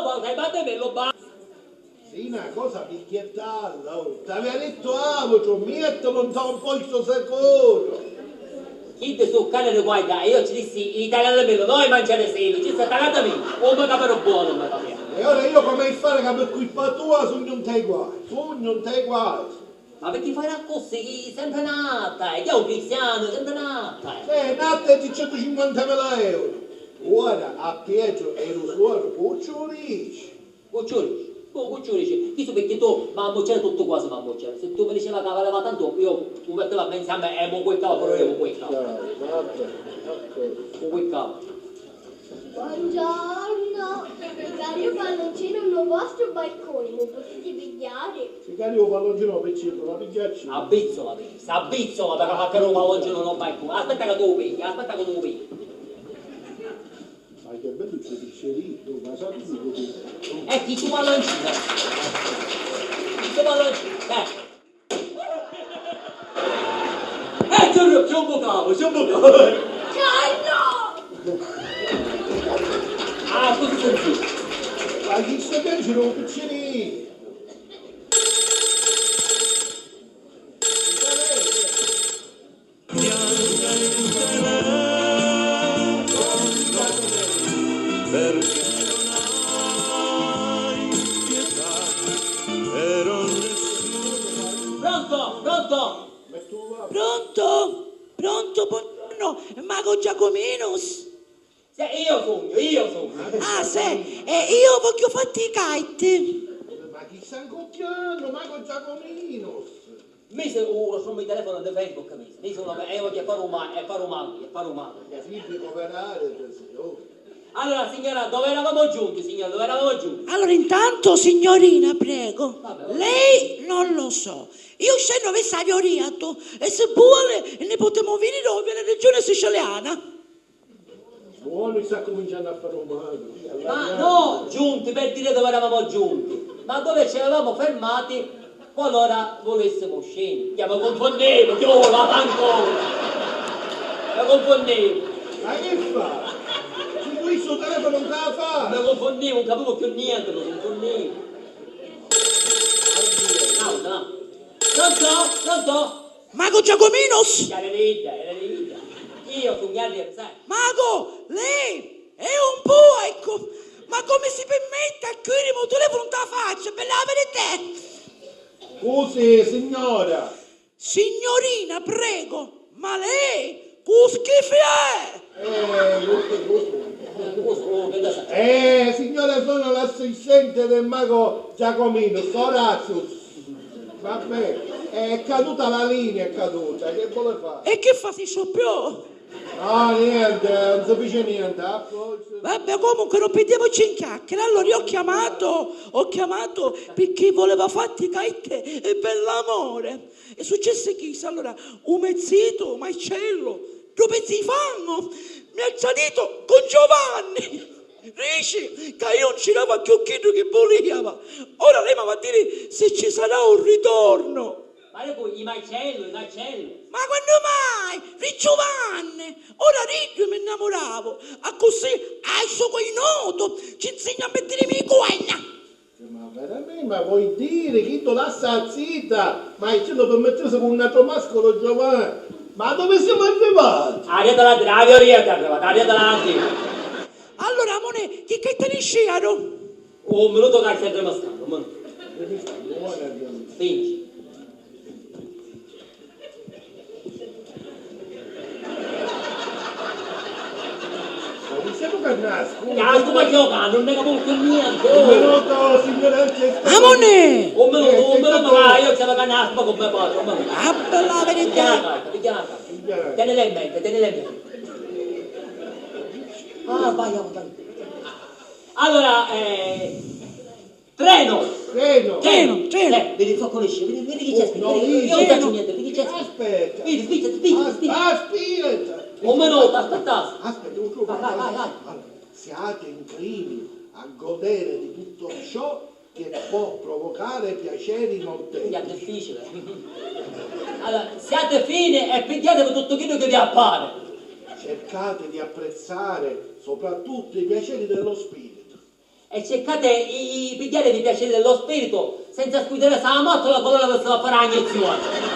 ma sei battemello, ba. Sì, una cosa picchiettalla, oh. Ti aveva detto avocio, mettilo lontano un po' il suo secondo. Chi ti sto cane di guarda, io ci dissi, italiano meno, noi mangiare semi, ci sta tagata me, o mi capero buono, mi capero. E ora io come fare che per colpa tua su non te guai, su non te guai. Ma perché fai la così, sempre nata, io sono cristiano, sempre nata. Natta di 150.000 euro. Ora a Pietro e lo suono, cucciolici. Cucciolici, questo perché tu mi ammoccere tutto quasi mi ammoccere. Se tu mi diceva che valeva tanto, io mi mettevo a pensare, mo quel cavo, però io quel cavo. Con quel cavo. Buongiorno, cari palloncino sul vostro balcone, mi potete pigliare? Se cari un palloncino piccino, la pigliacci. Abbizzola, perché fa che non palloncino non vai più. Aspetta che tu lo pigli, Ma che bello c'è il cerito, ma sai così. Chi su palloncino? C'è un po' cavo. Carlo! Ah, così senti. Ma chi sta piangendo un piccerino? Perché non hai pietà per nessuno. Pronto? Pronto, buongiorno, Mago Giacominus. Io sono. Ah, sì, io voglio fatti i kite. Ma chi sta incocchiando? Ma con Giacomino! Mi sono sul mio telefono di Facebook, mi sono voglio fare un male. Figli cooperare, oh. Allora, signora, dove eravamo giunti, Allora, intanto, signorina, prego, Vabbè. lei non lo so. Io scendo a Oriato e se vuole ne potremo venire nella regione siciliana. Buono, sta cominciando a fare un male. Ma no, giunti, per dire dove eravamo giunti, ma dove ci eravamo fermati qualora volessimo scendere. Io mi confondevo, Ma che fa? Se lui il suo telefono non te la fa! Mi confondevo, non capivo più niente, mi confondevo. No. Pronto? Mago Giacominus? Era lì. Io sono Ghiarri, sai? Mago, lei è un poeco, ma come si permette a chiudere il mio telefono in la faccia? Per la verità? Scusi, signora! Signorina, prego, ma lei che schifo è? Signora, sono l'assistente del mago Giacomino, Orazio. Vabbè, è caduta la linea, che vuole fare? E che fa si scioppiò? Ah, niente, non si dice niente. Vabbè, comunque non perdiamoci in chiacchiere. Allora io ho chiamato perché voleva fatti caite e bell'amore. È successo che allora un mezzito, Marcello, due pezzi di fango, mi ha salito con Giovanni. Dici che io non ci dava più che voleva. Ora lei mi va a dire se ci sarà un ritorno. Ma poi i Marcello. Ma quando mai? Di Giovanni! Ora io mi innamoravo, a così al suo noto ci insegna a mettere i cuoia. Ma veramente, ma vuoi dire che tu lascia zitta? Ma ce lo permettesse con un altro mascolo Giovanni? Ma dove siamo arrivati? Ariete la teoria ti è arrivata, Allora, amore, che te ne sciano? Un minuto che stai mascando, Spingi. Siamo per nascondere. Come giocando, non ne capisco più niente. Un minuto, signore. Amore! Un minuto, ma io ce la canaspa con mio padre, Ah, bella verità! Tenela in mente. Ah, vai. Allora, treno. Vedi, soccolisci, vedi chi c'è scritto. Io non faccio niente, vedi chi c'è scritto. Aspetta. Spingi. Aspetta. Un minuto, aspetta. Aspetta, un minuto. Vai. Allora, siate inclini a godere di tutto ciò che può provocare piaceri molteplici. È difficile. Allora, siate fini e pigliatevi tutto quello che vi appare. Cercate di apprezzare soprattutto i piaceri dello spirito. E cercate i pigliare di piacere dello spirito senza scuidere la mazzola con la vostra faragnazione.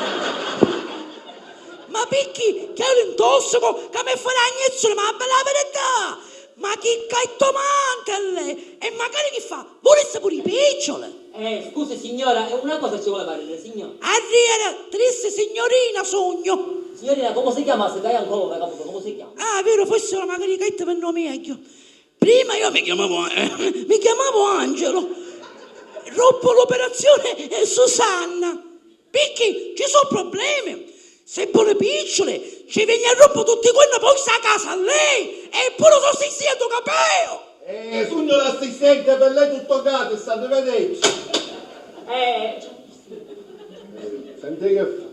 Ma picchi che è l'intossico che mi fa l'agnezzone, ma per la verità! Ma chi caitto manca a lei? E magari chi fa? Volesse pure i piccioli! Scusi signora, una cosa ci vuole fare, signora. Arriera, triste signorina, sogno! Signorina, come si chiama? Se dai ancora, capito? Come si chiama? Ah, vero, forse ora magari caitto per nome meglio. Prima io mi chiamavo Angelo. Rompo l'operazione Susanna. Picchi, ci sono problemi. Se pure piccole, ci vieni a rompere tutti quelli poi sta a casa a lei. E pure sono sentito capeo. Sogno l'assistente per lei tutto gatto, state vedendo? Senti che fa?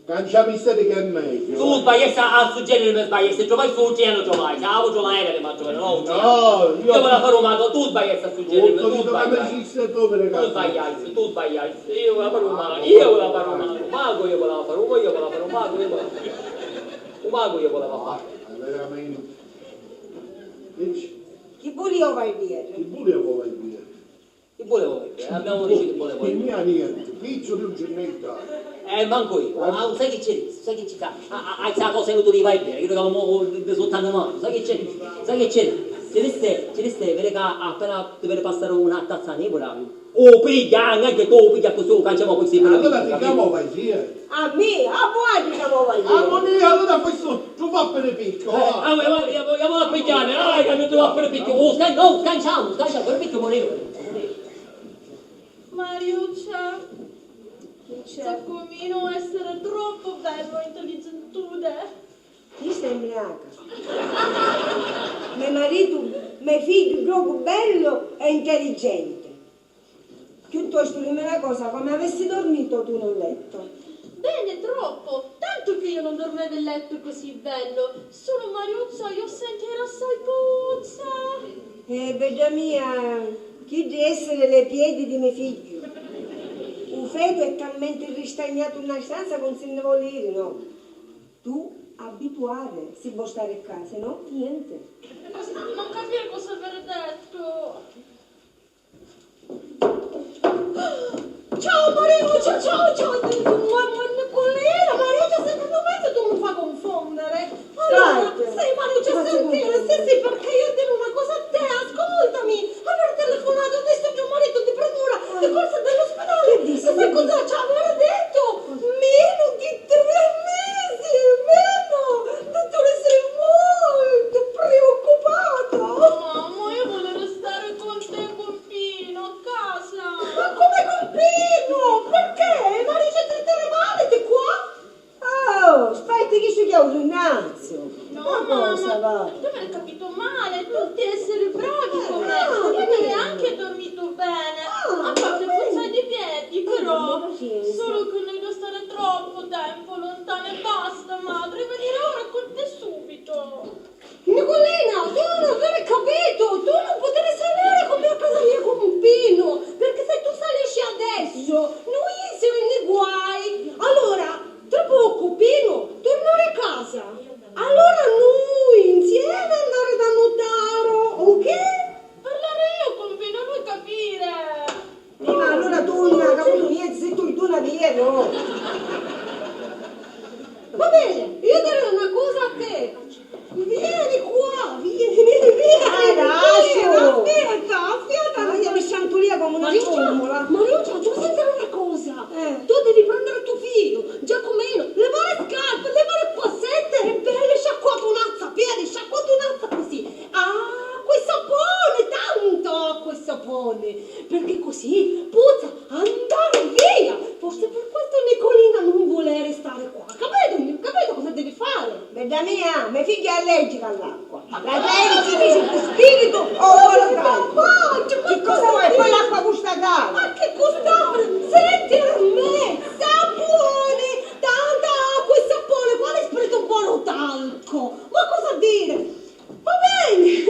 Canciami stare che è meglio. Tu sbagliassi a suggerire per sbagliare, se giocai sul cielo giocai, se avevo giocato era ma giocare, no? No, io me la farò mago, tu sbagliassi a suggerire, tu sbagliassi, io me la farò mago, mago io me la farò, mago io me la farò. Veramente. Chi volevo vai via? Chi volevo vai via? Che volevo vedere? Abbiamo detto che volevo Il vedere. mio niente, pizzo di un giornetta. Manco io. Sai che c'è? Sai che ci sta? Hai questa cosa che tu devi fare bene, io devo soltanto mano. Sai che c'è? Ci reste, vede che appena deve passare una tazza nebula. Oh, piglia, anche tu, piglia questo, canciamo questi Allora ti chiamo vai via. A me, a voi ti chiamo vai via. Allora questo, tu va per il picco. Andiamo a pigliare, che non ti va per il picchio. Oh, scanciamo, per il picchio morire. Mariuccia, Giacomino essere troppo bello e intelligentude. Chi sembra? Mio marito, mio figlio troppo bello e intelligente. Piuttosto dimmi una cosa, come avessi dormito tu nel letto? Bene, troppo. Tanto che io non dormevo in letto così bello. Solo Mariuccia, io sentire assai puzza. Bella mia, chi deve essere le piedi di mio figlio? Un feto è talmente ristagnato in una stanza che non se ne vuole dire, no? Tu abituare, si può stare a casa, no? Niente. Non capire cosa aver detto. Ciao Mariuccia, ciao. Nicolina, Mariuccia, secondo me se tu mi fai confondere. Allora, sì, Mariuccia, sentire, sì, perché io dirò una cosa a te, ascoltami. Aver telefonato adesso mio marito di premura, di corsa dell'ospedale. E sai cosa ci aveva detto? Meno di 3 mesi, meno. Dottore, sei molto preoccupata. Mamma, io volevo stare con te, con Pino, a casa. Ma come con Pino? Perché? Mariuccia, ti stai male di qua? Oh, aspetti che si chiude innanzi. No, cosa va? tu mi hai capito male, tutti esseri bravi con me, io avrei anche dormito bene, a parte puzzare di piedi, però solo che noi devo stare troppo tempo lontane e basta, madre, venire ora con te subito. Nicolina, tu non aver capito, tu non potevi salire con me a casa mia con un Pino, perché se tu salisci adesso, noi siamo nei guai. Allora, tra poco Pino tornare a casa. Allora noi insieme andare da notaro, ok? Parlare io con Pino, non capire. Ma allora torna, capito niente, se tu torna via, no? Va bene, io dirò una cosa a te. Vieni qua, vieni. Aspetta. Ma io mi sento lì come una formula. Mariuccia, tu sentire una cosa. Tu devi prendere tuo figlio, Giacomino, levare scarpe, levare passette e belle sciacquatunazza, piedi, sciacquatunazza così. Ah, quel sapone, tanto quel sapone. Perché così puzza, andare via. Forse per questo Nicolina non vuole restare qua. Capito cosa devi fare? Bella mia, mia figlia è allergica all'acqua. La devi si dice con spirito o volontà? Che cosa vuoi? Poi l'acqua gusta cara. Ma che costare? Senti a me, sapone, tanta acqua e sapone, quale spirito buono talco? Ma cosa dire? Va bene,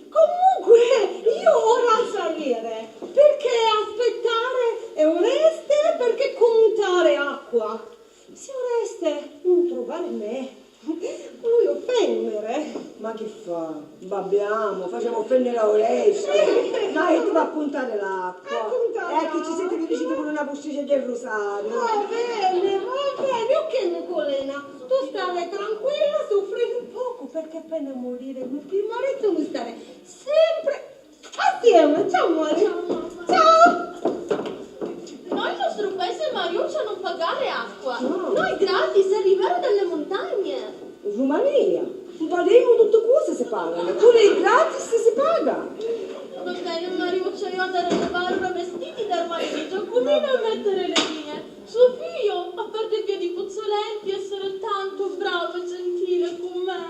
comunque io ora a salire, perché aspettare è oneste, perché contare acqua. Se oneste, non trovare me. Lui offendere. Ma che fa? Babbiamo, facciamo offendere a Oreste. Dai, ti va a puntare l'acqua. Appuntare Che ci siete riusciti con una buscina del rosario. Va bene, ok Nicolena, tu stai tranquilla, soffri poco perché appena morire il mio marito mi stare sempre assieme. Ciao amore. Ciao. Noi il nostro paese Mariuccia non pagare acqua. No. Noi gratis arrivare dalle montagne. In Romania. In Palermo tutte cose si pagano. Pure il gratis si paga. Va bene Mariuccia, io andare a lavare vestiti dal marito Giacomino e mettere le mie. Suo figlio, a parte i piedi puzzolenti, essere tanto bravo e gentile con me.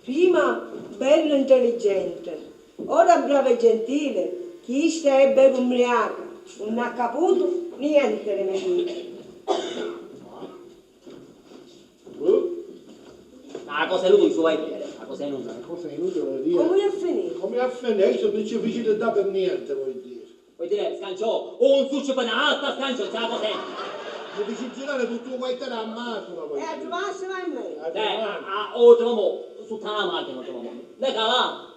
Prima bello e intelligente. Ora bravo e gentile. Chi sta è bello ubriaco. Non ha caputo niente le mie. La cosa è inutile su vai bene, la cosa è inutile. Cosa inutile da dire? Come è finito? Come a finire? Io sono difficile da per niente, vuoi dire. Vuoi dire, scanciò, un succio per un'altra scanciò, c'è la cosa è. Mi dici girare tutto il guaitare a macchina, vuoi dire. Trovarsi vai in me. Troviamo, su la macchina troviamo. Ne cala,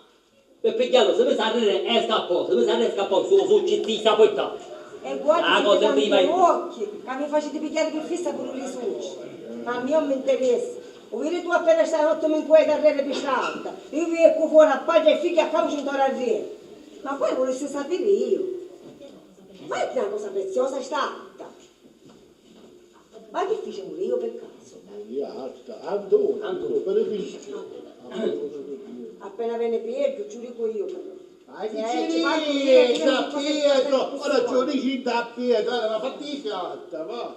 per pigliarlo, se mi sa ridere è scappato, se mi sa ridere è scappato, su ci sta poi sta. E guarda La cosa se prima tanti è- occhi, che mi facete picchiare per fissa con i succi. Ma a me non mi interessa. O vedi tu appena stai 8 min cuore da re pistata. Io vi ecco fuori a padre e figli a causa di ora re. Ma poi volessi sapere io. Ma è una cosa preziosa stata. Ma che facciamo io per caso? Antonio, per il rischio. Appena viene Pietro, ci dico io però. Ma che ci fanno ci dire dici, che da non Pietro? posso Ora fare. ci dici da Pietro, allora fatti i fiatta, va.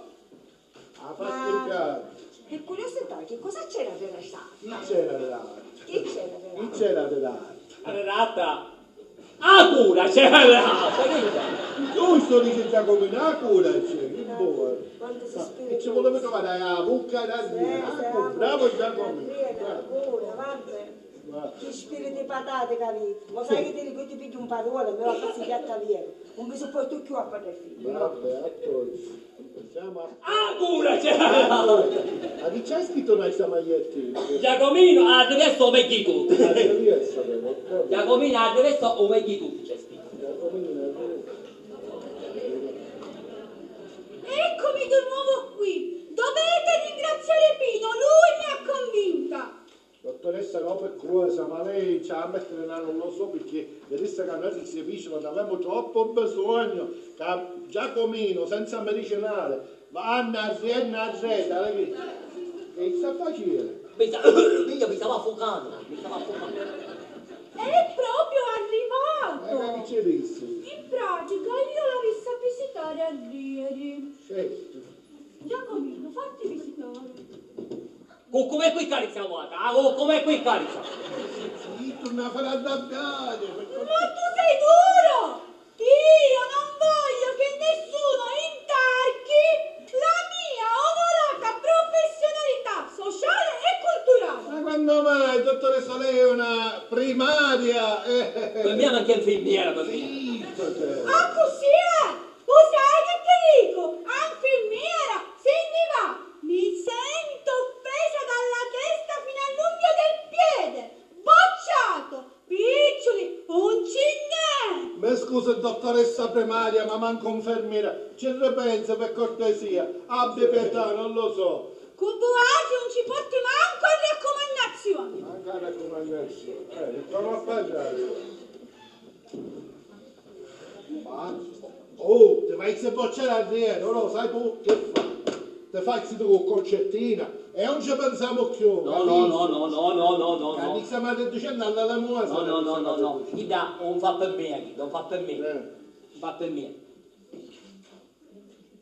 Ah, fatti il fiatta. Per curiosità, che cosa c'era per la stata? Chi c'era là? Chi c'era per la Chi c'era là? Arrata, a cura, c'è l'arrata, che c'è? Giusto, dice Giacomino, a cura c'è, che buono. Quando si E ci voleva trovare la bucca da dire. Bravo Giacomino. Va. Che spirito di patate, capito? Ma sai che ti dico, ti pigli un padrone, me lo faccio piatta via. Non mi sopporto più a fare figlio. Vabbè, attorno. Pensiamo a... A cura, c'è l'arrata. Ma chi c'hai scritto questa magliettina? Giacomino, adesso o meglio tutti. Riesco, però. Giacomino, adesso o meglio tutti, c'è scritto. Eccomi di nuovo qui. Dovete ringraziare Pino, lui mi ha convinta. Dottoressa, no per cosa, ma lei ci ha a mettere là, non lo so perché adesso che noi si capisce quando abbiamo troppo bisogno che Giacomino senza medicinale vanno a retta, che sta facendo? Mi stava affogando, mi stava affogando. È proprio Che arrivato. ci disse? In pratica io l'ho vista visitare a ieri. Certo. Giacomino, fatti visitare. Come qui carica, guarda, come qui carica. Sì, torna a fare arrabbiare. Ma tu sei duro! Io non voglio che nessuno intarchi la mia onorata professionalità sociale e culturale. Ma quando mai, dottoressa, lei è una primaria? Per me è anche infermiera, per me. Zittate. Ah, così è! Tu sai che ti dico? Infermiera, se mi va! Mi sento offesa dalla testa fino all'unghio del piede! Bocciato! Piccioli! Un cignè! Mi scusi, dottoressa primaria, ma manco infermiera. Ci ripensa per cortesia. Abbia pietà, non lo so. Con tuo agio non ci porti manco a raccomandazioni! Manca la raccomandazione. Provo a parlare. Ma... Oh, ti vai a bocciare a dire, non lo sai tu che fa? Ti fai tu con concettina e non ci pensiamo più. No, no, no, no, no, no, no, no, Che no. mi stiamo dicendo alla musa. No, no, no, no, no. Ida, non fa per me, non fa per me. Non fa per me.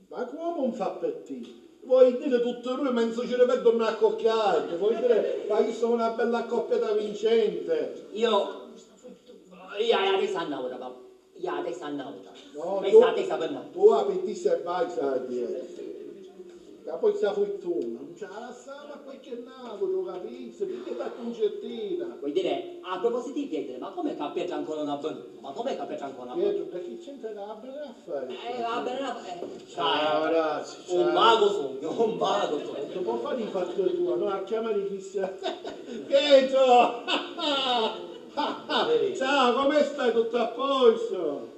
Ma come non fa per te? Vuoi dire tutto lui, mentre ci deve tornare a cocchiare? Vuoi dire, ma io sono una bella coppia da vincente? Io adesso andavo, papà. Io adesso andavo. No, Adesso per noi. tu appetiti e vai, sai. E poi sta fortuna, non ce la lasciamo a qualche nago, tu capisci? Perché da concettina? Vuoi dire, a proposito di Pietro, ma come che a Pietro ancora non ha venuto? Ma come che a Pietro ancora non ha venuto? Pietro, perché c'entra la bene a fare? Va bene, Ciao ragazzi, un mago sogno, un mago sogno. Non può fare il fatto tuo, no? A chiamare i cristiani. Pietro! Ciao, come stai? Tutto a posto?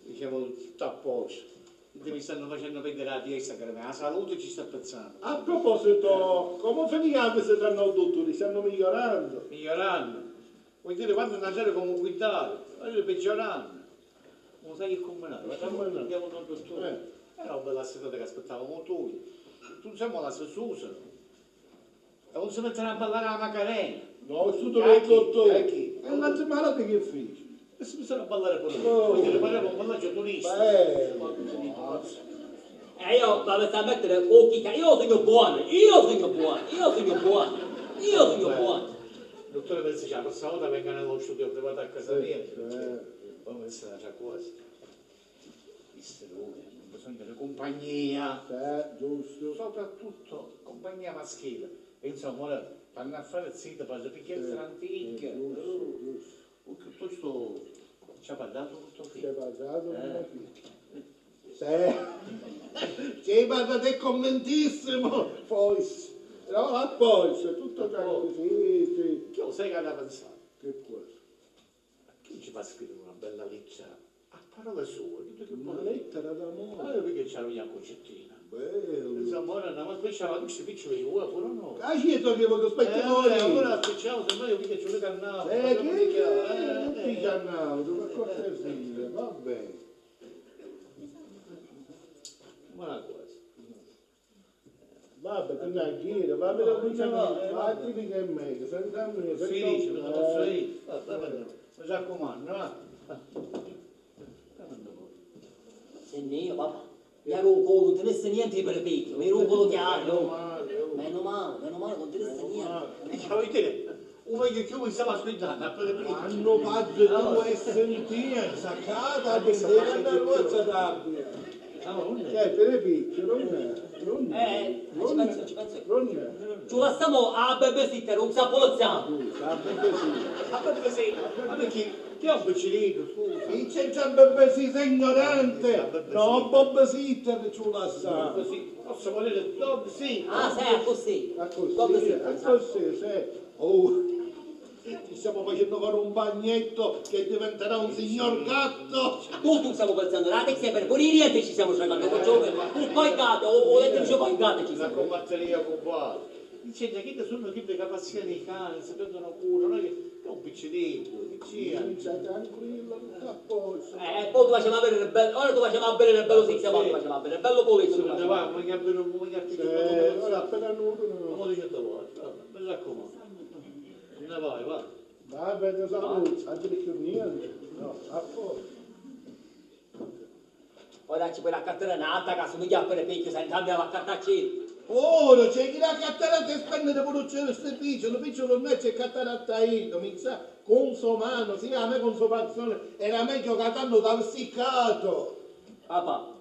Dicevo tutto a posto. Mi stanno facendo prendere la testa, che la salute ci sta pensando. A proposito, come finiamo se danno dottori? Stanno migliorando? Migliorando. Vuol dire quando andare come un guidare, peggiorando. Non sai che combinato, andiamo da un dottore. Era una bella seduta che aspettavamo tutti. Tu non siamo la Susa. E non si mettono a ballare la Macarena. No, studio del dottore. Chi? E una settimana di che fece? E si mettono a ballare pure Oh. noi. Quindi parliamo un ballaggio turista. Io vado a mettere occhi, io sono buono, io sono buono, io sono buono, io sono buono. Dottore pensa che la prossima volta venga nello studio privato a casa mia. Poi pensa una cosa. Visto lui, bisogno di compagnia. Giusto. Soprattutto compagnia maschile. E insomma, ora vanno a fare zitto per le picchiette antiche. Piuttosto ci ha parlato tutto Ci qui. hai parlato? Sì. Ci hai parlato è contentissimo. Poi, no, a posto, tutto tranquillo. Sì. Che lo sai che ha pensato? Che cosa? Chi ci fa scrivere una bella lettera a parole sue? Una lettera d'amore. Ma io perché c'era una concettina. Bello. Insomma, ora andiamo a speciare questi piccoli uova, pure no. Cacito che voglio spettatore. Ora speciamo, se no io mica ci vuole cannavo. Che ti cannavo, per cortesia, va bene. Ma una cosa. Vabbè, tu ne chiedi, va bene, altri che è meglio, senza me, Felice, me lo posso dire. Mi raccomando, va. Senti io, papà, io non tenesse niente per picchio, mi rubo chiaro. Meno male, non tenesse niente. Ciao, vedete, uno che più mi stava aspettando, Hanno padre tu e sentire, saccata, che devi andare a rabbia. Per le piccole, non è. Ci penso. Non è. Ci passiamo a babysitter, un sapolozziano. Ma perché? Che è un piccolino, scusa. Chi c'è già bebè sei ignorante? No, Bob Sitter ci lascia. Così, posso volere dog, sì. Ah, sei così. Così, sì. Oh, ci stiamo facendo fare un bagnetto che diventerà un signor gatto. Tutto stiamo pensando, la testa per pure i rientri ci stiamo cercando con giovane. Un po' il gatto, o dentro poi il gatto ci Una siamo. combatteria con Dice che sono che le capacità dei cani, si prendono cura, non è che è un piccolino, che sia. Stai tranquillo, tutto a posto. Poi tu facciamo avere il bello, ora tu facciamo avere il bello senza tu facciamo avere il bello polizio. Quando va, ma che abbiano un Ora appena nudo. come dice tua volta, mi raccomando. Ne vai, va. Va bene, salute, anche perché niente. No, a posto. Ora ci puoi raccattare un'altra casa, mi chiappa le picchio, sai, andiamo a cattarci. Ora c'è chi la cattarata e spendere pure questo picciolo non è c'è cattarata io, mi sa, consumano, sì, a me consumazione era meglio che t'hanno dal siccato. Papà,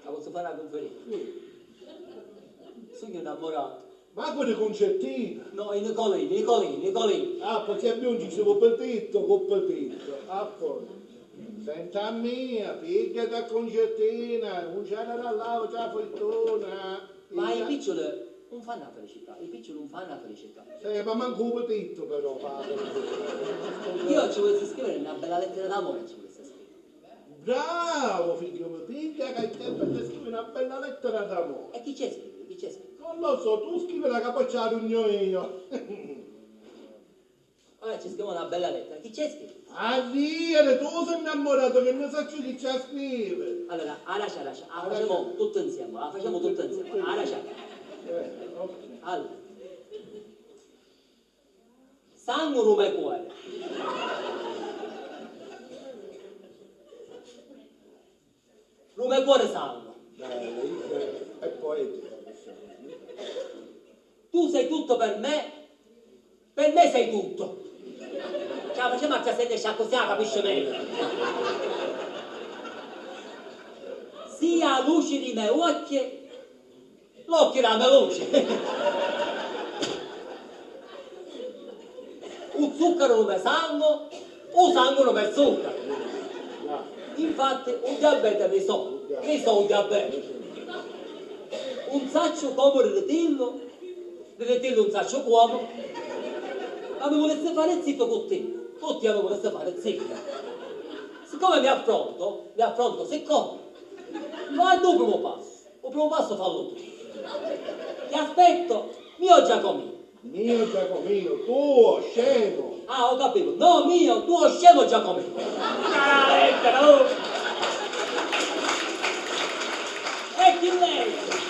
la posso fare una conferenza? Sono innamorato. Ma quelle concertine. No, i Nicolini. Ah, perché abbiamo un cibo petito, con petito. Ah, poi. Senta mia, piglia da concertina, un genere all'avo, già fortuna. Ma i piccoli non fanno la felicità, Ma manco un petito però, padre. Io ci volessi scrivere una bella lettera d'amore, ci volessi scrivere. Bravo, figlio mio, piglia che hai tempo di scrivere una bella lettera d'amore. E chi c'è scrive? Non lo so, tu scrivi la capoccia io. Ora ci scrivo una bella lettera, chi c'è scrive? A dire, tu sei innamorato che non sai chi c'è a scrivere. Allora, lascia, la facciamo tutto insieme, lascia. Ok. Allora. Sangue, rume e cuore. Rume e cuore, sangue. È poetico. Tu sei tutto per me sei tutto. Ciao, facciamo a sederci così, capisci meglio. Sia luce di me occhi, l'occhio della mia luce. Un zucchero come sangue, un sangue come zucchero. Infatti un diabete mi so un diabete. Un saccio come il retillo un saccio come. Ma mi volesse fare zitto con te. Tutti mi volesse fare zitto. Siccome mi affronto siccome. Ma tu il primo passo fallo tu. Ti aspetto, mio Giacomino. Mio Giacomino, tuo, scemo. Ah, ho capito. No, mio, tuo scemo Giacomino. E chi lei?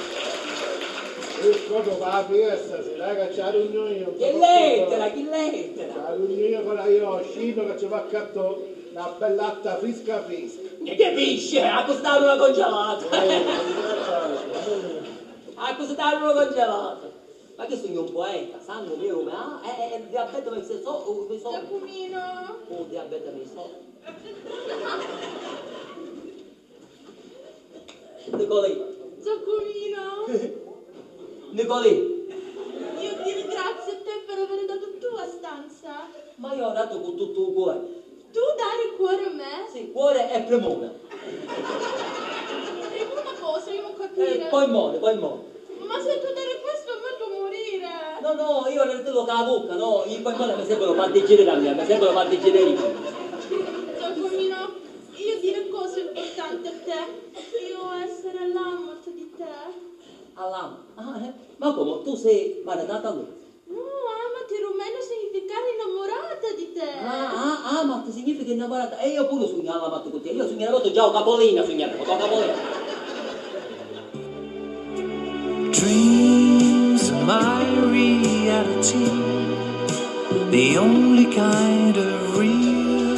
Il coto va a fiesta, si raga, c'ha l'unione. Chi lettera, chi lettera? C'ha l'unione con la io, scino che ci va a cattò una bell'atta frisca. Che capisci? A costare una congelata. A costare una congelata. Ma che sono un poeta, sangue mio come ha? Diabete mi so, Giacomino. Oh, diabete mi so. Nicolì. Giacomino. Nicolì. Io dire grazie a te per aver dato tu a stanza. Ma io ho dato con tutto il cuore. Tu dare il cuore a me? Sì, cuore e premone. Dimmi una cosa, io non capire. Poi muore. Ma se tu dare questo a me tu morire. No, io le devo con la bocca, no? I poi muore mi sembrano panteggiere da me, mi sembrano panteggiere di me. Giacomino, io dire cose importanti a te. Io essere all'amore di te. All'amo. Ma come? Tu sei maritata a lui? No, amati rumeno significare innamorata di te. Amat significa innamorata. E io pure sogno all'amato con te. Io sogno una volta già Capolina sognavo, con Capolina. Dreams are my reality, the only kind of real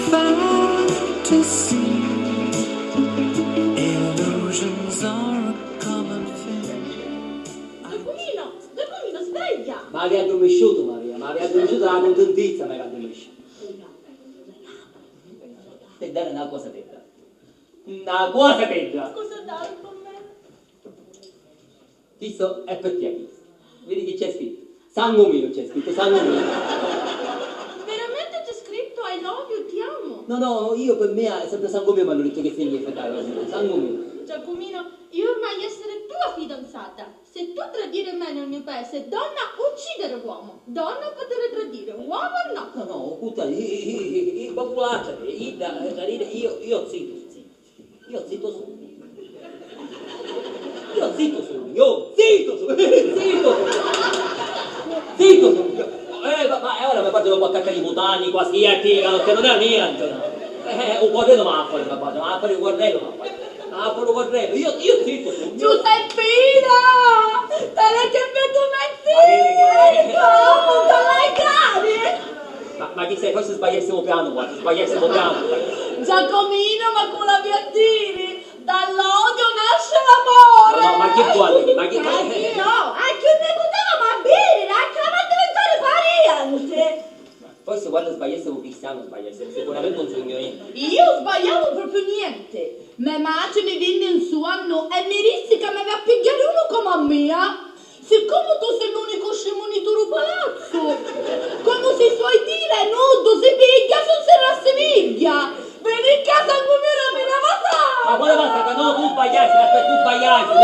fantasy. Illusions are a common thing. Giacomino, sveglia. Ma avevi addormesciuto, Maria, ma avevi addormesciuto la contentizia, ma avevi addormesciuto. E dare una cosa tetta. Una cosa tetta. Cosa dare con me? Questo è per te. Vedi che c'è scritto. Sangue mio c'è scritto, sangue mio. Veramente c'è scritto I love you, ti amo. No, io per me è sempre sangue mio, mi hanno detto che significa sangue mio. Giacomino, io ormai essere tua fidanzata. Se tu tradire me nel mio paese, donna uccidere uomo. Donna poter tradire, uomo no. No, puttana, il popolaccio, io zitto sono. Ma ora mi faccio un po' attaccare i botani, quasi attivano, che non è niente. Un corredo ma fuori, ma fuori un corredo, io zitto sono. Giuseppina! Te l'hai capito mezzini! Come? Te l'hai cari? Ma chi sei? Forse sbagliassimo piano, guarda, sbagliassimo piano. Giacomino, ma con la via tiri? Dall'odio nasce l'amore! No, ma che vuole? Ma che No, anche un deputato va bene, anche la va diventare variante. Forse guarda sbagliassimo cristiano, sicuramente non sogno niente. Io sbagliavo proprio niente. Mia madre mi venne in suo anno e mi disse che mi aveva pigliato uno come a me. Siccome tu sei l'unico scemo di tuo palazzo, come si suoi dire, nudo si piglia, non si rassomiglia. Vieni in casa con me non mi lava sa. Ma quale basta? No, tu sbagliassi, aspetta, tu sbagliassi.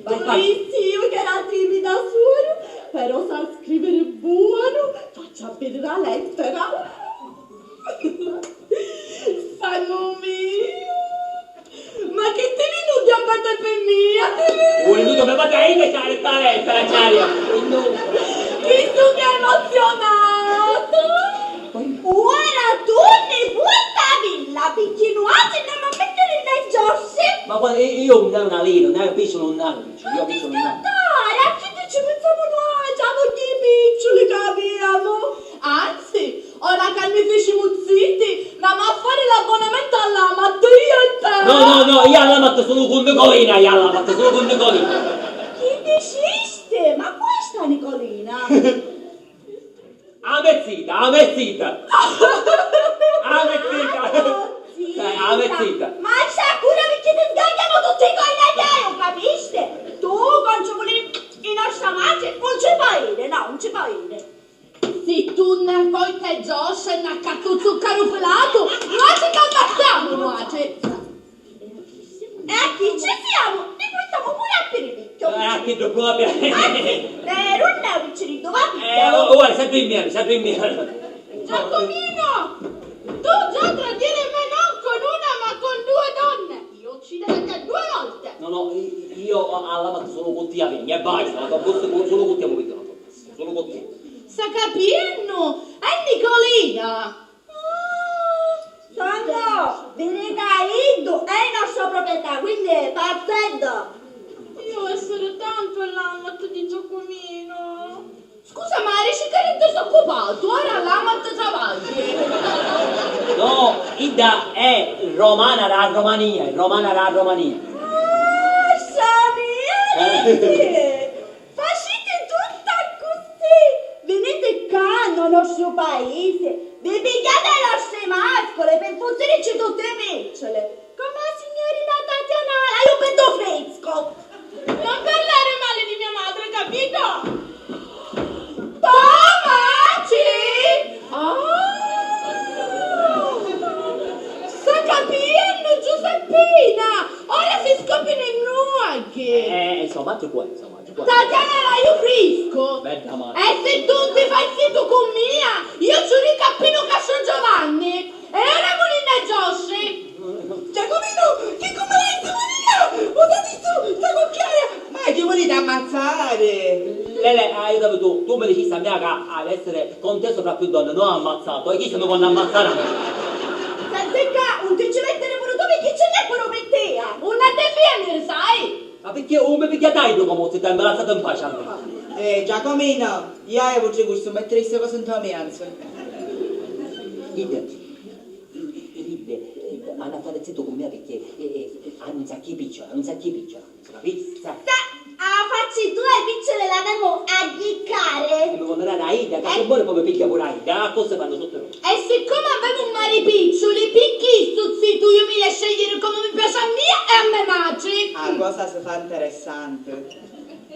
Bellissimo che era timida solo, però sa scrivere buono, faccia vedere la lettera. Sangue mio, ma che te venuti a battere per me? Un minuto per battere che c'è la lettera, Ciaria. Chi tu mi hai emozionato? Ora tu ne butta villa, picchinuati e non mettere nei giossi. Ma guarda, io non è una lira, non è un piccolo, non è un piccolo, io piccolo non è. Dai, a chi ci pensiamo noi? Siamo di piccoli che abbiamo. Anzi, ora che mi facciamo zitti, andiamo a fare l'abbonamento all'Amat, io e te. No, io all'Amat sono con Nicolina, Chi deciste? Ma questa Nicolina? Amezzita. Ma c'è cura perché ti sgagliamo tutti con le idee, capisci? Tu, con ci vuoi in nostra madre, non ci puoi dire. Se tu ne poi te Josh e ne accatto zucchero pelato, noi ci ammazziamo, noi. E chi ci siamo? Ti portiamo pure a Piripicchio. Che proprio. Non è un piccerino, va? Guarda, sempre in mia, sempre in mia. Giacomino, tu già tradire me non con una ma con due donne. Io ucciderei te 2 volte. No, io alla mattina sono con te a vigna e basta, solo con te a vedere, solo con te. Sta capendo? È Nicolina. Sandro, Viricaiddu è la nostra proprietà, quindi partendo. Io essere tanto l'amat di Giacomino. Scusa, ma eri che disoccupato? Ora l'amat avanti. No, Ida è romana da Romania, è romana da Romania. Ah, Samir, facete tutta così. Venite qua nel nostro paese, vi pigliate le nostre mascole per fotterci tutte le picciole. Come la signorina Tatiana, io vedo fresco. Non parlare male di mia madre, capito? Tomaci! Sta capendo, Giuseppina! Ora si scoprono i nuovi! Insomma, c'è qua. Tatiana la io frisco! Bella madre. E se tu ti fai sito con mia, io ci ricappino che sono Giovanni! E ora Molina e Giossi! Giacomino, che come lei Maria? Usati su, sta cucchiaia! Ma che volete ammazzare? Lele, aiutami tu mi dici a mia che ad essere con te sopra più donne, non ammazzato, e chi se mi vuole ammazzare a me? Senti qua, non ti ci mettere pure dove chi ce n'è pure per te? Una defendere, sai? Ma perché mi picchiatai tu come stai imbarazzato in pace a me? Giacomino, io avevo questo metteresti cose in tua mianza. Ride, hanno fatto zitto con me perché hanno un sacchi piccolo, capisci? Facci tu e picciole la devo aggiccare. E mi vorrà da Ida, che buone come picchia pure Ida, cosa fanno sotto noi? E siccome avevo un mare piccioli, picchi stuzzi tu, io mi la scegliere come mi piace a mia e a me mangi. Ah, cosa si fa interessante.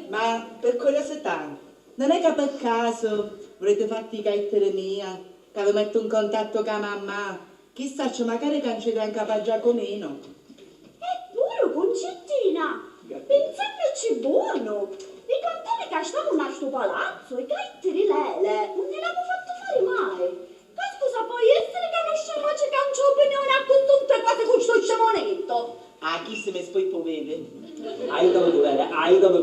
Ma per curiosità, non è che per caso volete farti caittere mia, che vi metto in contatto con mamma? Chissà, magari cancella anche a Giacomino. Eppure, concettina, pensandoci buono. Ricordate che stavamo nel nostro palazzo e caittere lele, non gliel'abbiamo fatto fare mai. Che scusa può essere che non stiamo cercando opinione a tutte cose con questo scemonetto? Ah, chi se mi spoi povere? Aiutami tu, Lele, aiutami,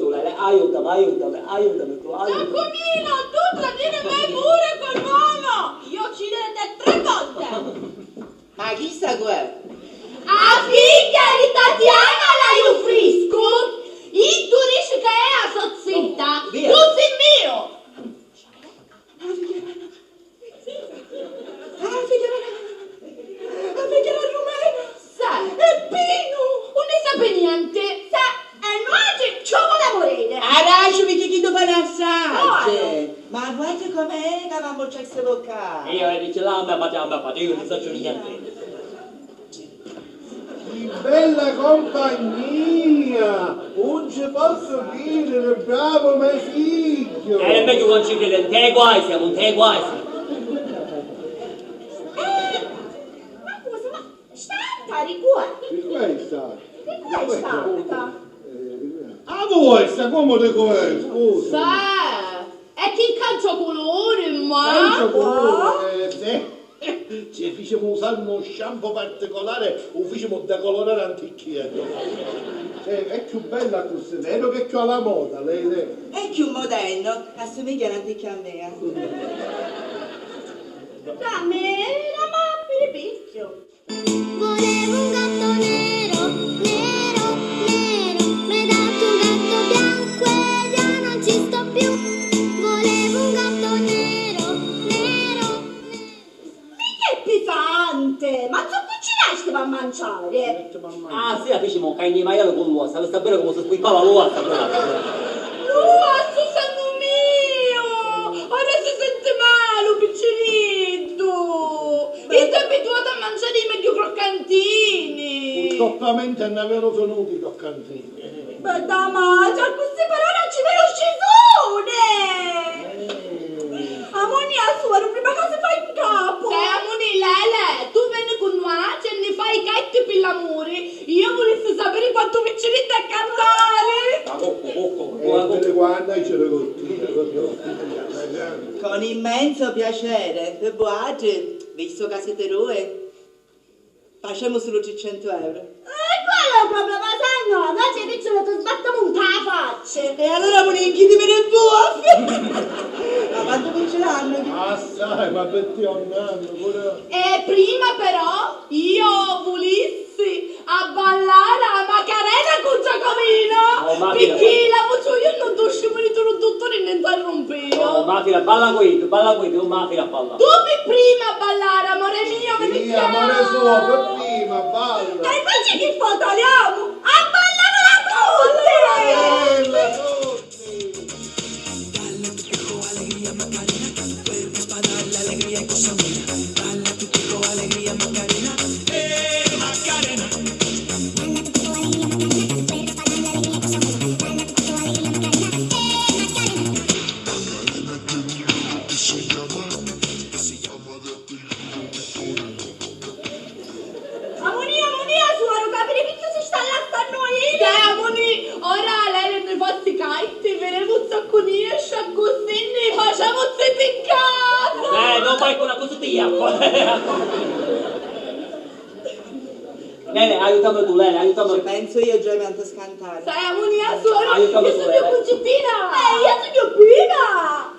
aiutami tu. Giacomino, tu tradire me pure col uomo! Io uccidere te 3 volte! Ma chi sta qua? A figlia di Tatiana la io frisco! I tu dici che è a sozzita! Via. Tu sei mio! La figlia rumena! Sa! È Pino! Non ne sape niente! Sa, e noi ci vogliamo morire. Lasciami che chi ti fa un assaggio! Ma guarda com'è che avevamo già queste boccate! Io dice là, a me, io non so niente. Di bella compagnia, non ci posso dire, bravo mio figlio. È meglio non ci crede, te guai siamo, te guai. Ma scusa, ma stanta di qua? Di questa? Di qua è stanta? A voi sta comodo come, scusa. Sa! E chi calcio colore, Calcio ma? colore, ci facciamo usare uno shampoo particolare, lo facciamo decolorare antichietto. È più bella così, vero che è più alla moda, lei. È più moderno, assomiglia all'antica a me. Dammi la mamma di picchio. Volevo un gatto nero, nero, nero, mi hai dato un gatto bianco ed io non ci sto più. Volevo un gatto nero, nero, nero. Mica è pesante, ma tu cucinasti per mangiare? Ah sì, capisci, mo, che in maiale con l'uossa, lo sta bene come si squippava l'uossa. L'uosso sangue mio! Ora si sente male, piccerino! E ti abituato a mangiare i meglio croccantini! Purtroppamente ne avevo venuti i toccantini. Beh, da mangia, queste parole non ci vedo scesone! Ammonia sua, prima che si fa in capo! Sei ammonilele, tu vieni con noi e ne fai i catti per l'amore. Io volessi sapere quanto piacere con te, proprio. Con immenso piacere. Per Boage, visto che siete due, facciamo solo 300 euro. Quello è proprio Masagno, noi ci picciolo ti sbattiamo un po' la faccia. E allora volevi di vedere il buffo? Ma quanto vinceranno? Assai, ma per te un anno, pure... E prima però io volissi a ballare a Macarena con Giacomino, Oh, ma perché la faccio io non ti uscivo di tutto il dottore e ne interrompeo. Oh, Mafia, balla qui, non Mafia balla. Tu mi prima a ballare, amore mio, mi Sì, piace. amore suo, per prima, balla. E invece che fotoliamo? A ballare la tutti! Bella, tutti. Amonia, suoro, capire che si sta là a noi? Amoni, ora lei ne fa sti kite, vedremo un sacco di esce così ne facciamo sette in casa. Non vai con la cosuttia. Lele, aiutami tu, Lele, aiutami. Ci penso io già mi hanno scantare. Sai, Amonia, suoro, Aiutami io tu, sono Lele. mia cugina. Io sono prima!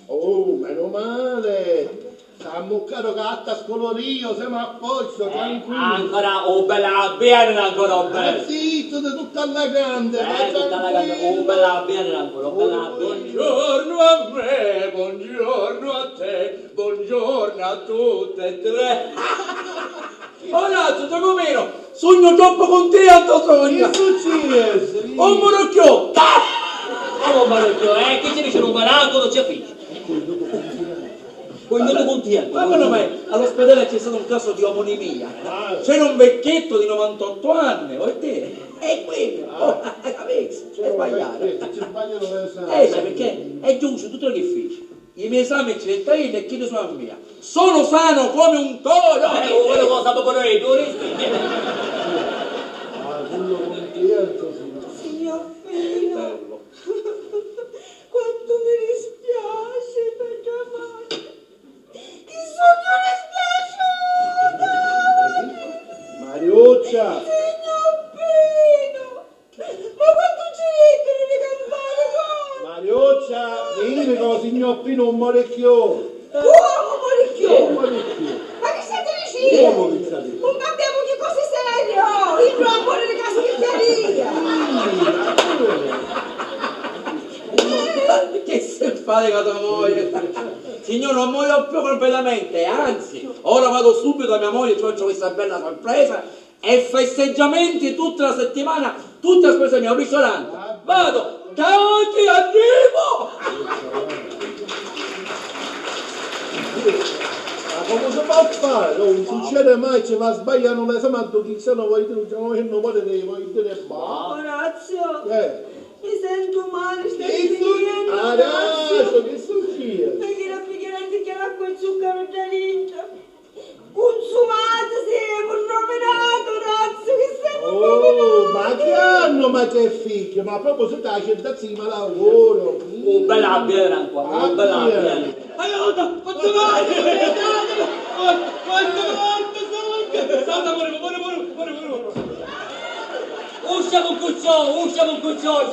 Oh, meno male. Sta muccato gatta scolorito, siamo a posto, tranquillo. Ancora, oh bella, bene ancora, oh bella. Zitto, di tutta alla grande, vai Tutta la casa, oh bella, bene ancora, oh bella, bene. Buongiorno a me, buongiorno a te, buongiorno a tutte e tre. Oh Nazzo, Giacomino, sogno troppo con te, alto sogno. Che succede? Un morocchio. Oh Marocchio, che ci dice un baracco, non c'è figlio. Poi non lo contiamo. Ma come mai? All'ospedale c'è stato un caso di omonimia. C'era un vecchietto di 98 anni, vuoi te? E quello, capisci? È sbagliato. Ci sbagliano le esami. Sai perché? È giusto, tutto che feci. I miei esami ce li tagli e chiedo sulla mia. Sono sano come un toro! Quello cosa proprio noi, turisti. Quello contento, sì. Signor Pino, quanto mi dispiace per tua madre. Che sogno dispiaciuto! Mariuccia! Signor Pino, ma quanto ci reggono le campane qua? Mariuccia, vieni con signor Pino un morecchio. Uomo morecchio! Morecchio. Ma che siete vicini? Uomo che sta lì. Non abbiamo che cose serie! Il troppo delle caschetteria! Che simpatica tua moglie! Signore, non muoio più completamente, anzi, ora vado subito da mia moglie, cioè ho questa bella sorpresa e festeggiamenti tutta la settimana, tutte le spese mie, un ristorante. Vado, da oggi arrivo! Ma come si può fare? Non succede mai, ci va sbagliano l'esame a chi se no vuoi dire, non vuoi dire basta. Orazio, mi sento male, stai Che finendo. adesso che succede? Perché la picchierante che l'acqua e zucchero da lingua. Consumato, siamo rovinato, Orazio, che siamo Oh, ma che anno ma che figlio? Ma proprio se la città si ma lavoro. Oh bella, bene ancora, oh bella, bene. Aiuto! Quanto vai? Quanto volte? Salta, muore. Usciamo un cucciolo, usciamo un cucciolo.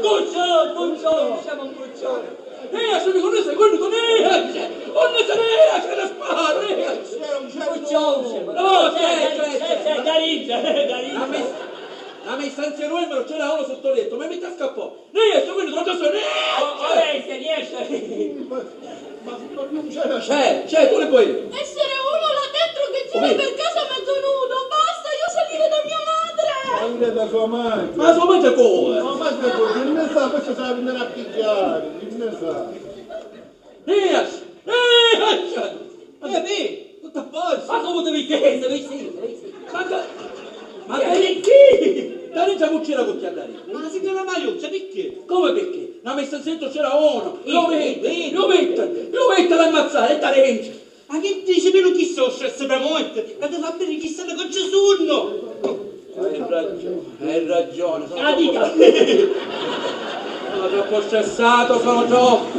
Cucciolo, usciamo un cucciolo. Sono con esse, quello con esse! C'è da sparare! Cucciolo, no, c'è, Darizza. La messa in numero c'era uno sotto letto, ma mi sta scappò! Riesce, quindi non c'è Se riesce. Ma non c'era C'è, tu le puoi dire! Essere uno là dentro che gira per casa mezzo nudo, basta, io salire da mia madre. anche da sua madre. Ma sua madre come? Ma madre come? Che ne sa? Questo sa venire a picchiare. Che ne sa? Riesce! Vedi? Tutto a posto! Ma come devi sì. Ma perché? Dai già non c'era con chi andare. Ma signora Mariuccia, perché? Come perché? La messa in centro c'era uno. Lo mette, l'ammazzare e dare vince. Ma che dici per chi sono stress per morte? Ma devo bere chissà che ci sono! Hai ragione, La dica! sono troppo stressato, sono troppo.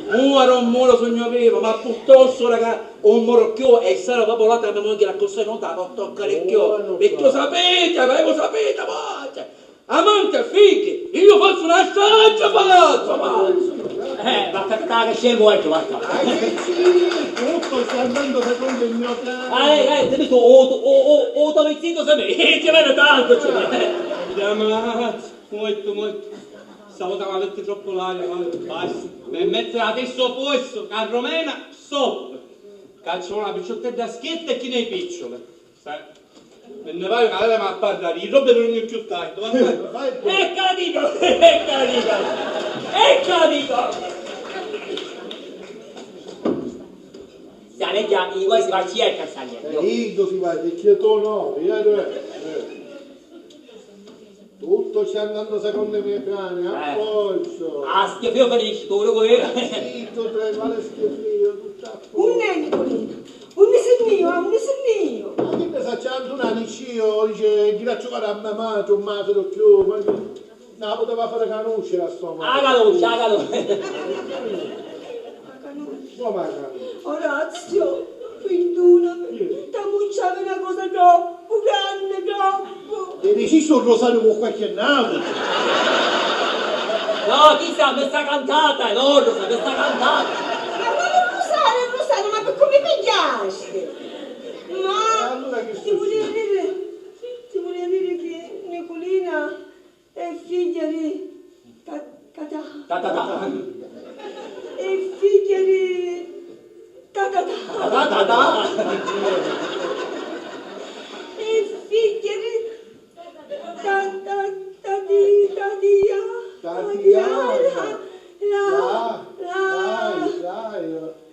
Muore un muro sul mio vivo, ma piuttosto raga, un muro più e sarò proprio là che la mia moglie la cosa non ta non toccare più. Perché lo sapete, voi, amante e figli, io faccio una strage palazzo, Ma che scemo morto, va. Tutto sta andando secondo il mio piano. Ti visto o dovezzito se me, ci vede tanto, ci vede. Chiamato, molto. Stavo davanti troppo l'aria, basta. Mi mettere adesso a posto, a Romena, stop. Caccio una picciottetta schietta e chi ne picciole. Me ne vai che aveva a parlare, i robe non più tanto. Ecco dico! Sane già, i vuoi si va a cercare, Sane. Dico si va, perché tu no, tutto sta andando secondo i miei piani, a posto. Ah, schifo finisci, tu lo vuoi? Sì, tu tre, vale schifo, tutto a posto. Un Nicolino, un mio. Ma che ne sa, c'è un anniccio, dice, chi la giocare a mia madre, un matto più, ma che... No, poteva fare canuccia a sto Ah, canuccia. Come Orazio, perdonami, ti ammucciavi una cosa troppo grande, troppo. E deciso il rosario con qualche nave. No, chissà, mi sta cantata, no, mi sta cantata. Ma quale rosario, ma per come mi piace? Ma Allora che ti volevo dire che Nicolina è figlia di Ta. è figlia di Ta. è figlia di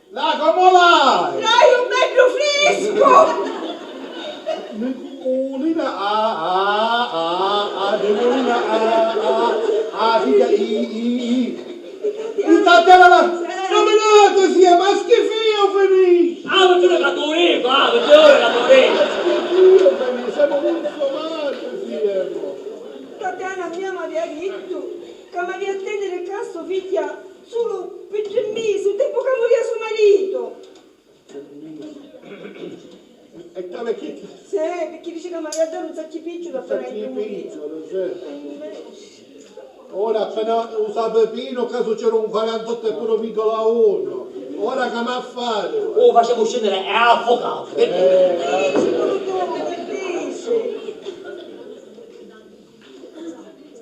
Là, come l'hai? Dai, un bello fresco! Nicolina, figlia, Intanto la nominate sia, ma schifio felice! Ah, ma tu l'hai fatto un eco, Siamo consumati, siamo! Tatiana mia mi aveva detto che mi aveva attendere il caso figlia solo per 3 mesi, il tempo che moriva suo marito. E te perché? Sì, perché dice che mi aveva dato un sacchipiccio da fare anche Piccolo, ora appena usa Pepino, caso c'era un 48,1. Ora che mi ha fatto? Oh, facevo scendere, è avvocato.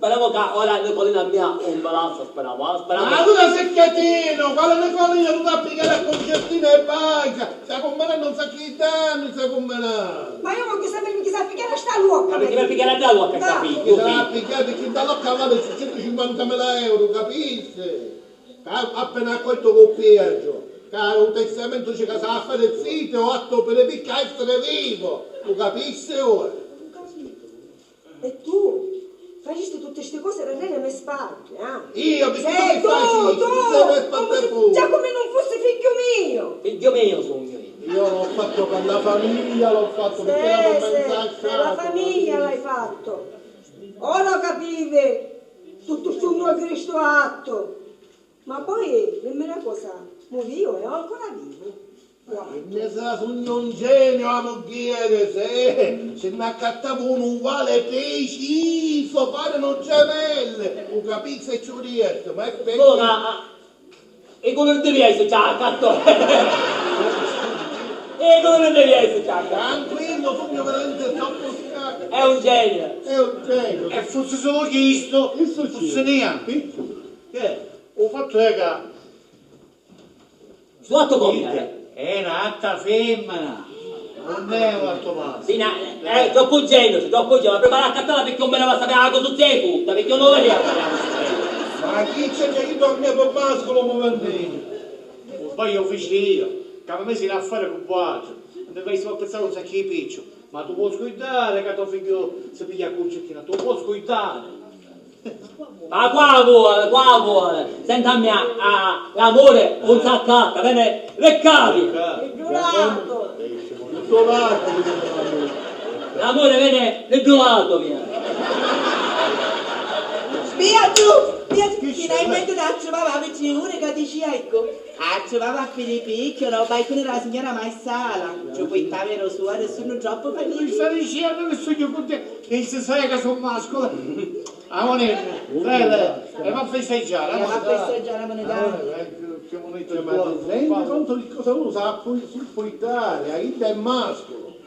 Speravo che ora Nicolina mia un palazzo, speravo. Ma tu da secchiatino, quale Nicolina, tu da pigliare a concertina e banca. Stai combinando un sacco di danni, stai combinando. Ma io voglio sapere chi sa pigliare sta luocca. Perché per pigliare da luocca sta Chi figlio? sarà picchiato perché da locca vale 150.000 euro, capisci? Appena accolto con Piaggio. Un testamento dice che sa a fare zitto o atto per picchiare essere vivo. Lo capisci ora? E tu? Facesti tutte queste cose per nelle mie spalle, eh? Io, perché Sei tu fai già come non fosse figlio mio! Figlio mio sono io. Io l'ho fatto per la famiglia, l'ho fatto perché la La famiglia l'hai fatto. Ora capivi tutto questo nuovo Cristo atto. Ma poi, dimmi una cosa, morivo e ho ancora vivo. Ne sa sogno un genio a moghiere, se ne accattavo un uguale preciso, pare non gemelle, un capisce e ci riesco, ma è peggio. E come non devi essere già accanto? E come non devi essere già accanto? Tranquillo, sogno veramente troppo scacco. È un genio. È un genio. E fosse solo chiesto, fosse neanche. Ho fatto che... Su atto come? È un'altra femmina, non è un altro maso. Sì, è troppo genio, ma prepara a cattare perché non me la va a sapere la cosa tutta, perché io non lo vedevo. Ma chi c'è che io dormia per mascolo momentino? Poi io feci io, che a me si a fare con Boaggio, non devi stare a pensare un sacco di piccio, ma tu puoi scuidare che tuo figlio si piglia a concettina, tu puoi scuidare. Ma qua vuole, senta mia, l'amore un saccato, bene, le capi. Giurato. Isolato. L'amore viene regolato, via. Spia tu, finalmente da trovava vicino che dici ecco. Trovava a Filippi, no, vai con la signora Maissala. Ci puoi avere su, adesso non troppo per Mi sta dicendo che sogno con te, che se sai che sono mascola. A moneta, e va a festeggiare, va a festeggiare la moneta. Che moneta, ma ti rendi conto di cosa uno sa supportare? Hai è mascolo.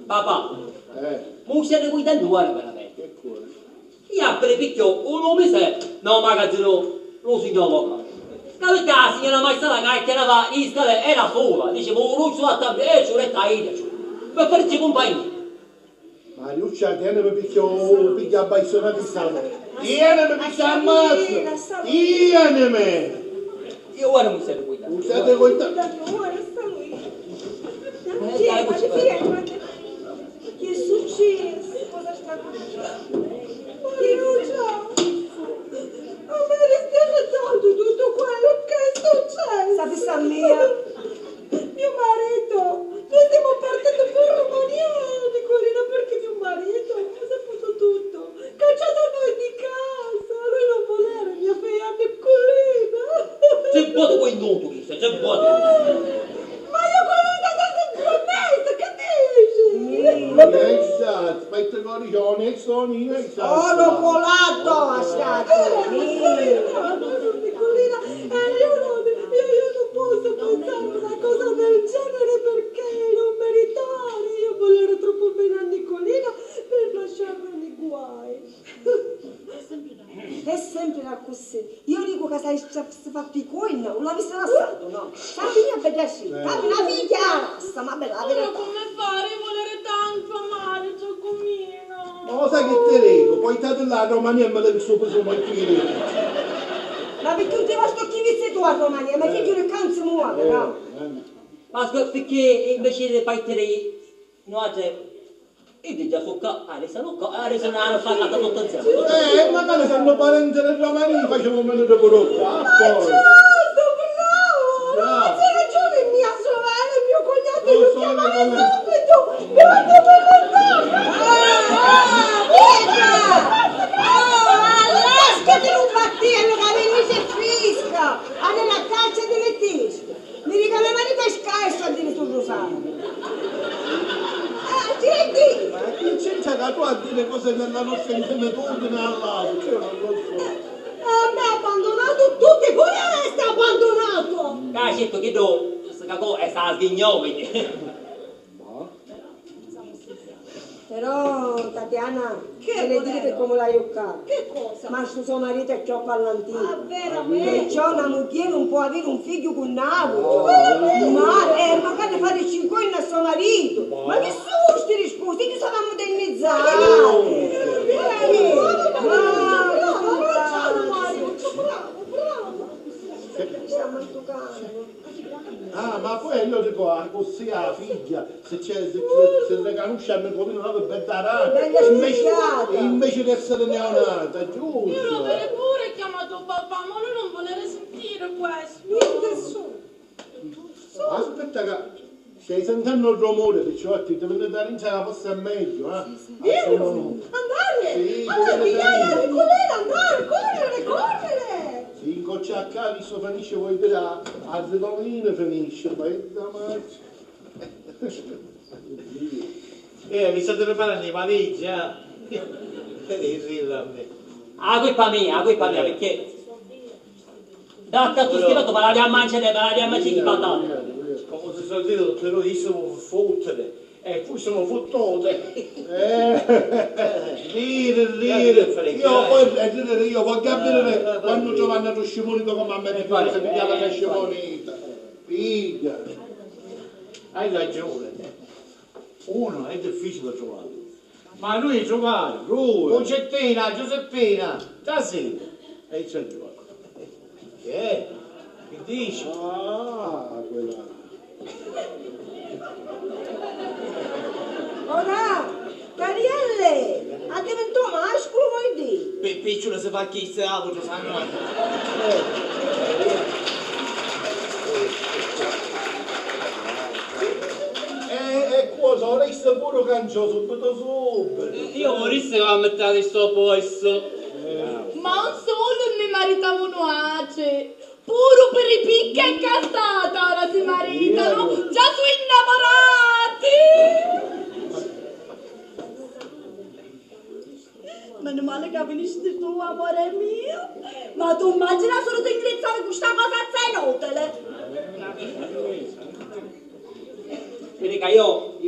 Papà, non siete guidando veramente. Io per picchio un uomo se no magazzino lo signor locale. Perché la signora Maissala che teneva in scala era sola, dicevo un ruccio a tabbia e ci retta per farci compagnia. Ma Lucia, tiene per picchio picchia baissona di sangue. Tiene per picchia ammazza. Tiene me. Io ora non siete guidando. Non siete guidando. Che è successo? Cosa sta succedendo? Mariuccia! A me dispiace tanto tutto quello che è successo! Sappi sa mia! Mio marito! Noi stiamo partendo per Romania, Nicolina, perché mio marito ha saputo tutto! Cacciato a noi di casa! Lui non voleva mia figlia Nicolina! C'è buono quel noto, c'è buono! Ma io con lui sto promessa, che dici? Aspetta con i giorni, sono io. Oh, l'ho volato, aspetta! Nicolina, io non posso pensare una cosa del genere perché non meritare. Io volevo troppo bene a Nicolina per lasciarla nei guai. È sempre così. Io dico che sei fatto i coin, non l'avessi lasciato, no? Sappi a vedersi, sappi una figlia, sta ma bella, la Ora verità. come fare? Volere tanto amare Giacomino. Ma lo sai che ti dico? Poi state là a Romania e me l'hai visto preso mai qui. Ma perché tutti i vostri occhi visti tu a Romania? Ma che il can si muove, no? Ma perché invece di partire noi io già so che adesso non hanno fatto tutto insieme. Magari sanno parenti del Romania, facevo meno di porocca. Bravo! Ma c'è ragione mia sorella e mio cognato, lo chiamano subito! All'esca di un battello che venisse fresca! Nella caccia delle teste! Mi dica mia marito è scarso addirittura rosario! Ti rendi? Ma che c'è che tu a dire cose della nostra intimitudine all'altro? Cioè non lo so. A me ha abbandonato tutti, pure resta abbandonato! Certo che do, questa cosa è stata sghignata. Però, Tatiana, che devi dire per come l'hai ioccato? Che cosa? Ma suo marito è troppo all'antico. Ah, veramente? Perciò una moglie non può avere un figlio con nabo. Magari fare 5 anni a suo marito. Ma che sono queste risposte? Che stavamo dennizzati? Stiamo toccando. Ah, ma poi io dico, così la figlia, se riconosce a Nicolino una bella rana, invece di essere neonata, è giusto. Io lo avrei pure chiamato papà, ma lui non voleva sentire questo. Aspetta che stai sentendo il rumore, picciotti, ti viene da rinciare la posta meglio, eh? Vero? Andare! Sì, Andare, Nicolina, andare, correre! Si incoccia a cavi, sto finisce, vuoi dire, a Zedolino finisce, poi da marcia. Vi state preparando i pareggi, eh? Che devi ridere a me? La colpa mia, perché da tanto schierato per la mangiare di patate. Come si sono detto, tutte noi siamo fottere. E poi siamo fottute. Io voglio capire quando Giovanni ha scimunito come a me di fare, se mi chiama la scimunita. Figlia. Hai ragione. Uno è difficile trovare. Ma lui trovare, lui. Concettina, Giuseppina, già sì. E c'è il gioco. Che dici? Ah, quella. Ora, Carielle, ha diventato mascolo, vuoi dire? Piccolo si fa chi se altro, sanno. E cosa? Ora stai pure cancio subito. Io morisse che la mettere in sto posto. Ma non solo ne maritavano ace, pure per i picchi e castata ora si maritano, già su innamorati! Meno male che finisci tu, amore mio. Ma tu immagina solo di indirizzare questa cosa inutile. Vedi che io ho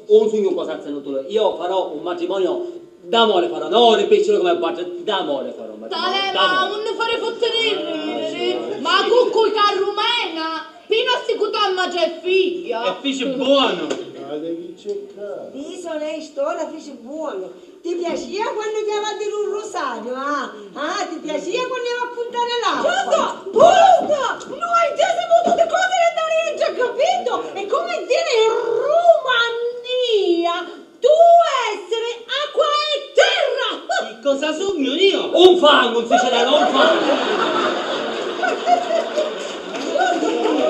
un sogno cosa inutile. Io farò un matrimonio d'amore farò, non il piccolo come parte, d'amore farò un matrimonio. Tale, ma non ne fare fottere, ma con col carrumena, fino a sicutà già è figlia. È figlio buono. Ma devi cercare. Dice onesto, ora fece buono. Ti piaceva quando ti aveva a dire un rosario, ah? Ah, ti piaceva quando aveva a puntare l'acqua? Basta! Noi già siamo tutte cose da andare, già capito? È come dire in Romania, tu essere acqua e terra! Che cosa sogno io? Un fango, un siciliano, un fango!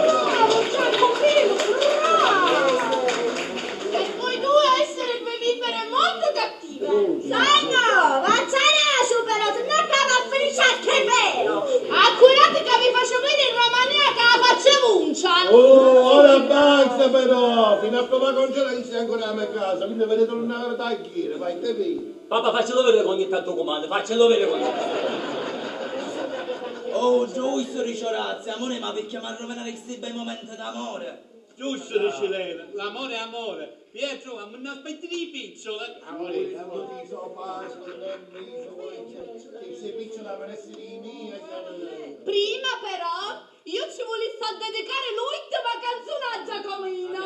Bravo, cioè, capito, bravo! E poi tu essere due vipere molto cattive. Sanno, ma c'è naso però, se non acaba a finire che è vero! Accurate che vi faccio vedere in Romania che la faccio uncia. Oh, ora basta però, fino a prova congelare sei ancora a me casa, quindi vedete una tagliere, vai te vedi. Papà, faccelo vedere che ogni tanto comando, faccelo vedere ogni Oh, giusto, dice Orazio, amore, ma perché mi ha rovinato questi bei momenti d'amore? Giusto, dice lei, l'amore è amore. Pietro, ma non aspetti di picciole. Amore, ti so pace, sei piccola per essere mia. Prima però io ci volessi dedicare l'ultima canzone a Giacomino.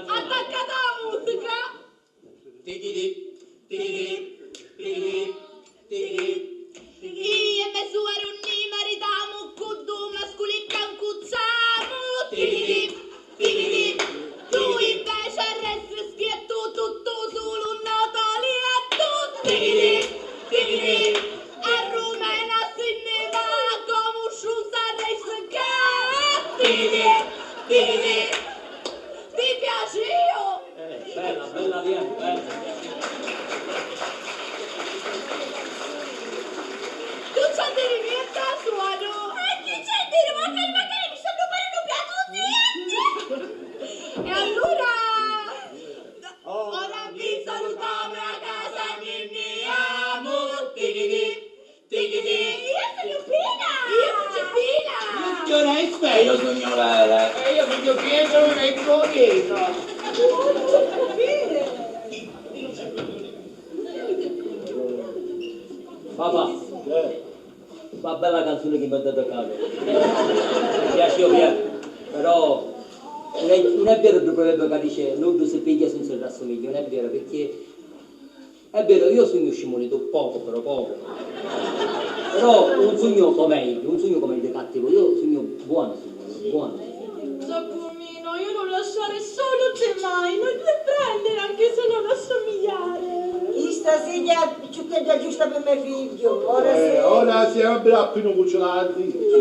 Attaccata alla musica. Io e me suore unni maritiamo con due mascoli cancucciamo. Tu invece resti schietto tutto solo un Natalietto. A Rumena se ne va come un sciusa dei secchetti. Ti piace io? Bella, bella, via, bella. Tu c'hai dire niente a suono? E chi c'è dire? Ma che magari mi stanno facendo più e allora? Ora vi salutiamo a casa, ne andiamo. Io sono Pina! Io non è io sogno Lele. E io voglio Pietro non è Pietro. Papà, fa bella canzone che mi ha dato a casa. Mi piace io, però non è vero il proverbio che dice non si piglia senza il rassomiglia, non è vero, perché è vero, io sogno scimonito poco, però poco. Però un sogno come il cattivo, io sogno buono. Giacomino, io non lasciare solo te mai, non ti prendere anche se non assomigliare. Questa segna è giusta per mio figlio. Ora siamo appena cucciolati.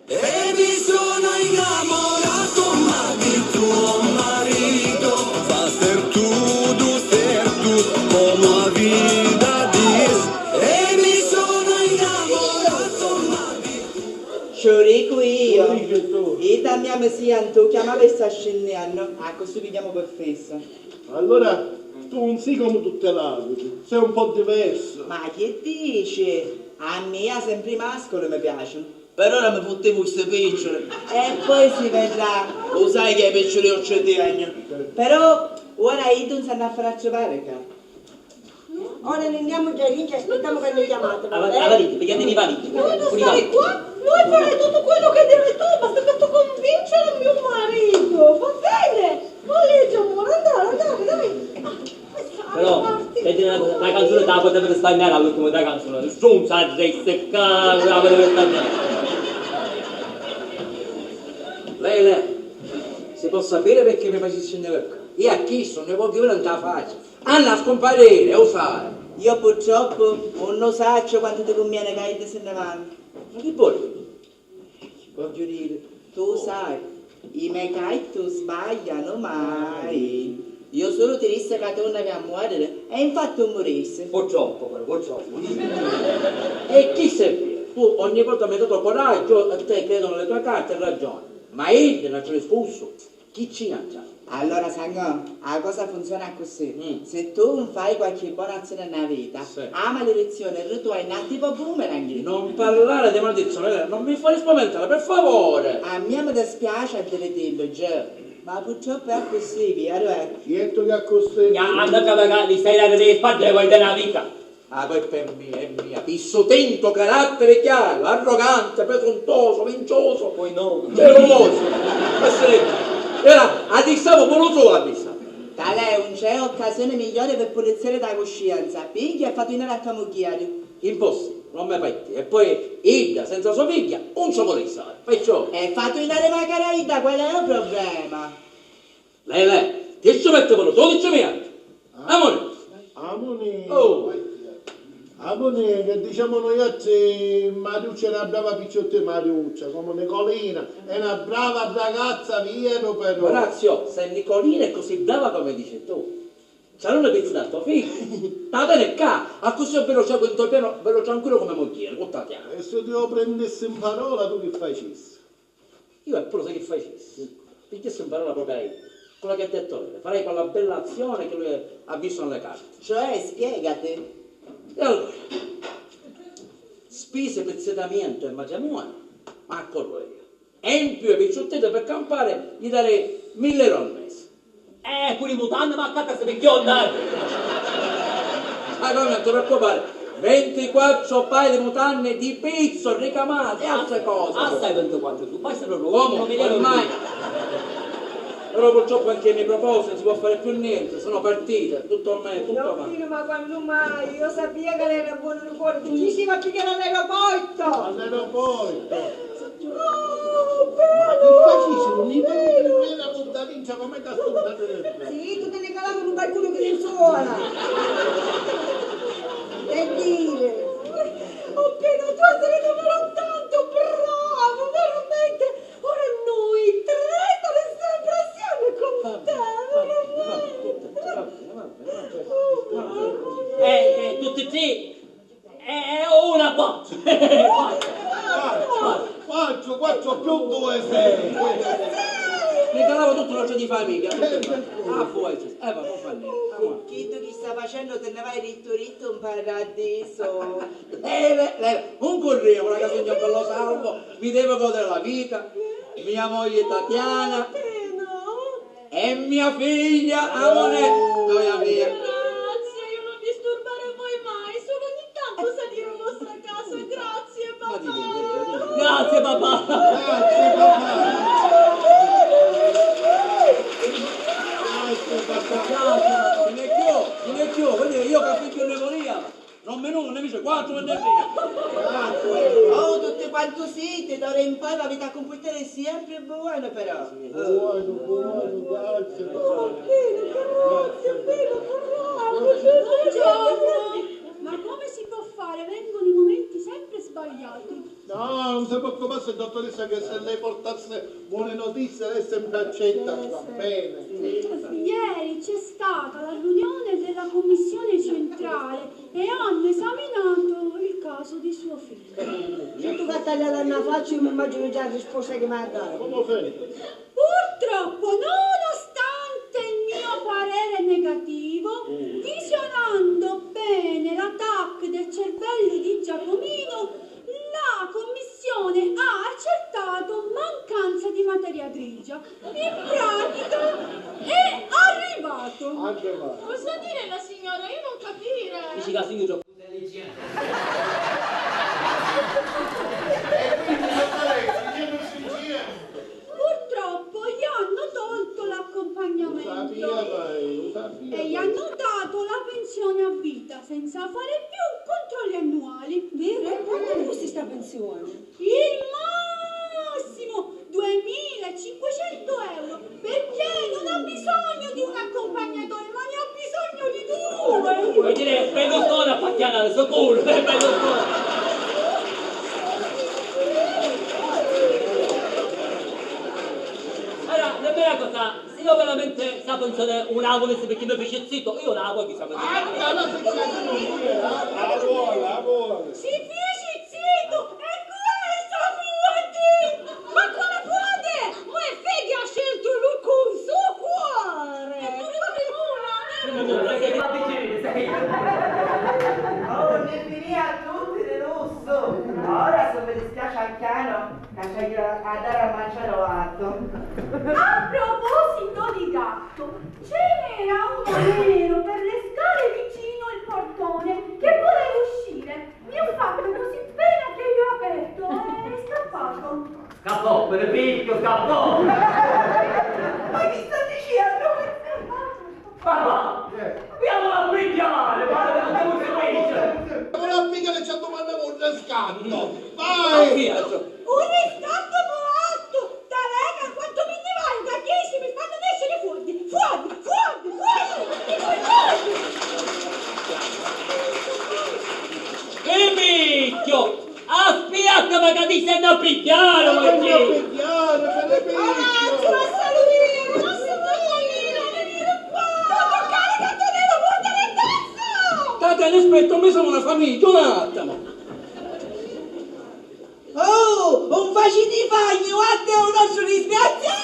E mi sono innamorato ma di tuo marito. Faster tudo certo como a vida diz. E mi sono innamorato ma di Ci dico io. E torniamo sia tu chiamava e sta scendendo. Ah, così vediamo per festa. Allora, tu non sei come tutte le altre, sei un po' diverso. Ma che dici? A me sempre i mascoli mi piacciono. Per ora mi fottevo queste picciole. E poi si vedrà. Lo sai che i piccioli ho cedegno. Però ora io non sanno a fare a cevare, cara. Ora ne andiamo già in aspettiamo che ne chiamate. Avanti, pigliatevi i validi. Noi non stare qua, noi faremo tutto quello che devi tu, basta che tu convincere mio marito, va bene? Ma legge amore, andare, dai. Però, senti una cosa, la canzone te la potete stagnare all'ultimo della canzone. Stronza, reste, cavolo, la potete stagnare. Lei, si può sapere perché mi facessi scendere qua? Io a chi sono, ne voglio non te la faccio. Anna a scomparire, lo sai. Io purtroppo non so quanto ti conviene che se ne vanno. Ma che vuoi? Voglio dire, tu sai, I miei tu sbagliano mai. Io solo ti disse che tornavi a morire e infatti non morisse. Purtroppo, però, purtroppo. E chi sei? Tu ogni volta mi hai dato coraggio, a te credo nelle tue carte e ragione. Ma Ed non ce l'hai scusso. Chi ci mangia? Allora, Sangò, la cosa funziona così. Se tu non fai qualche buona azione nella vita, la maledizione ritorna tipo boomerang. Non parlare di maledizione, non mi fai spaventare, per favore. A me mi dispiace a dire dillo, già. Ma purtroppo è così, vero? Certo che è così. Andate a pagare, li stai dando delle spalle e vuoi dare la vita. La colpa è mia, pissotento, carattere chiaro, arrogante, presuntuoso, vincioso, Poi no. geloso. Era, a dissavo pure solo a dissavo. Tale non c'è occasione migliore per pulizzare la coscienza. Piglia e fatto in a camucchiario. Impossibile, non mi fai. E poi Ida, senza sua figlia, non ci vuole stare. Perciò, E fatto in la caraita, qual è il problema? lei, ti ci mette per 12 minuti. Amore. Amone. Oh. Amone, che diciamo noi altri, Mariuccia è una brava picciotta Mariuccia, come Nicolina, è una brava ragazza, vero però. Orazio, se Nicolina è così brava come dici tu, c'è una pizza da tuo figlio. La te ne ca, a così veloce quinto piano, bello tranquillo come mogliere, con Tatiana. E se ti lo prendessi in parola, tu che facessi? Io eppure sai che facessi? Pigliassi in parola proprio lei, quella che ha detto lei, farei quella bella azione che lui ha visto nelle carte. Cioè, spiegati. E allora, spese per setamento e matrimonio, ma corro io. E in più, per ciottette per campare, gli darei 1.000 euro al mese. Pure i mutanti, ma accanto a se picchionda. Ma come non ti preoccupare, 24 paia di mutanne di pizzo, ricamate e altre cose. Assai 24 tu, poi se lo Come? Ormai. Però purtroppo anche i miei propositi non si può fare più niente, sono partite, tutto a me, tutto a No, me. figlio, ma quando mai? Io sapevo che lei era buono di cuore, tu ci va a pigliare all'aeroporto! All'aeroporto. Oh, Ma che facessi? Non mi prendi la puntavincia come da studiare del sì, tu te ne calavi con un qualcuno che ti suona! E dire! Oh, Pino, tu sei davvero tanto bravo, veramente! Ora noi tre saremo sempre assieme con te, veramente! Tutti e tre. Una botta. 4 più 2, 6. Mi calavo tutto l'occhio di famiglia. Ah, fuori. Ma non fa niente. Chi tu che sta facendo te ne vai ritto un paradiso. Un corriere, una casa in bello salvo, mi devo godere la vita. Mia moglie Tatiana e mia figlia Amonetta, mia. Grazie, io non disturbare voi mai, solo ogni tanto salire in vostra casa. Grazie, papà. Grazie papà. Grazie papà. Non è più, quindi io capisco che ne voleva. Non me ne dice 4 e ne Oh, tutti quanto siete, d'ora in poi la vita con è sempre buona però. Buono, grazie. Buongiorno! Ma come si può fare? Vengono i momenti sempre sbagliati. No, non si preoccupare se dottoressa che se lei portasse buone notizie lei sempre accetta, va bene. Ieri c'è stata la riunione della commissione centrale e hanno esaminato il caso di suo figlio. Se tu che tagliare una faccia, io mi immagino già la risposta che mi ha dato. Come fai? Purtroppo, nonostante il mio parere negativo, visionando bene l'attacco del cervello di Giacomino, la commissione ha accertato mancanza di materia grigia. In pratica è arrivato. Cosa dire la signora? Io non capire. Dici che signora. Purtroppo gli hanno tolto l'accompagnamento e gli hanno dato la pensione a vita senza fare più controlli annuali. Vero? E quanto costa sta pensione? Il massimo 2.500 euro, perché non ha bisogno di un accompagnatore, ma ne ha bisogno di due. Vuoi dire Berlusconi a pacchiare sicuro, Berlusconi. io veramente sta pensare una volesse perché mi fece zitto, io la voglio sapere. La vuole. Si fece zitto, e questo fuondi! Ma quale fuondi? Ma è figli ha scelto lui con suo cuore! E tu Oh, ne finì a tutti di lusso. Ora se mi dispiace al cano, lasciagli a dare a mangiare gatto. A proposito di gatto, ce n'era uno nero per le scale vicino il portone che voleva uscire. Mi ha fatto così bene che io ho aperto e è scappato. Scappò, per il picchio, scappò! Ma chi sta dicendo? Papà! Andiamo a pigliare, guarda come si dice! Ma la figa le c'ha domandato un riscatto! Ma Vai! via! Un riscatto coatto! Da lega quanto me ne vai da 10 mi fanno essere fuori! Fuori! Fuori! Che picchio! Aspetta, ma che ti stai a pigliare, Ma ma che a pigliare, per le picchio! Avanti, ma salutino! Ma se voglio venire qua! Non toccare che te devo buttare addosso! Tate, rispetto, me sono una famiglia, un attimo. Oh, un facito di fagno, guarda un nostro disgraziato!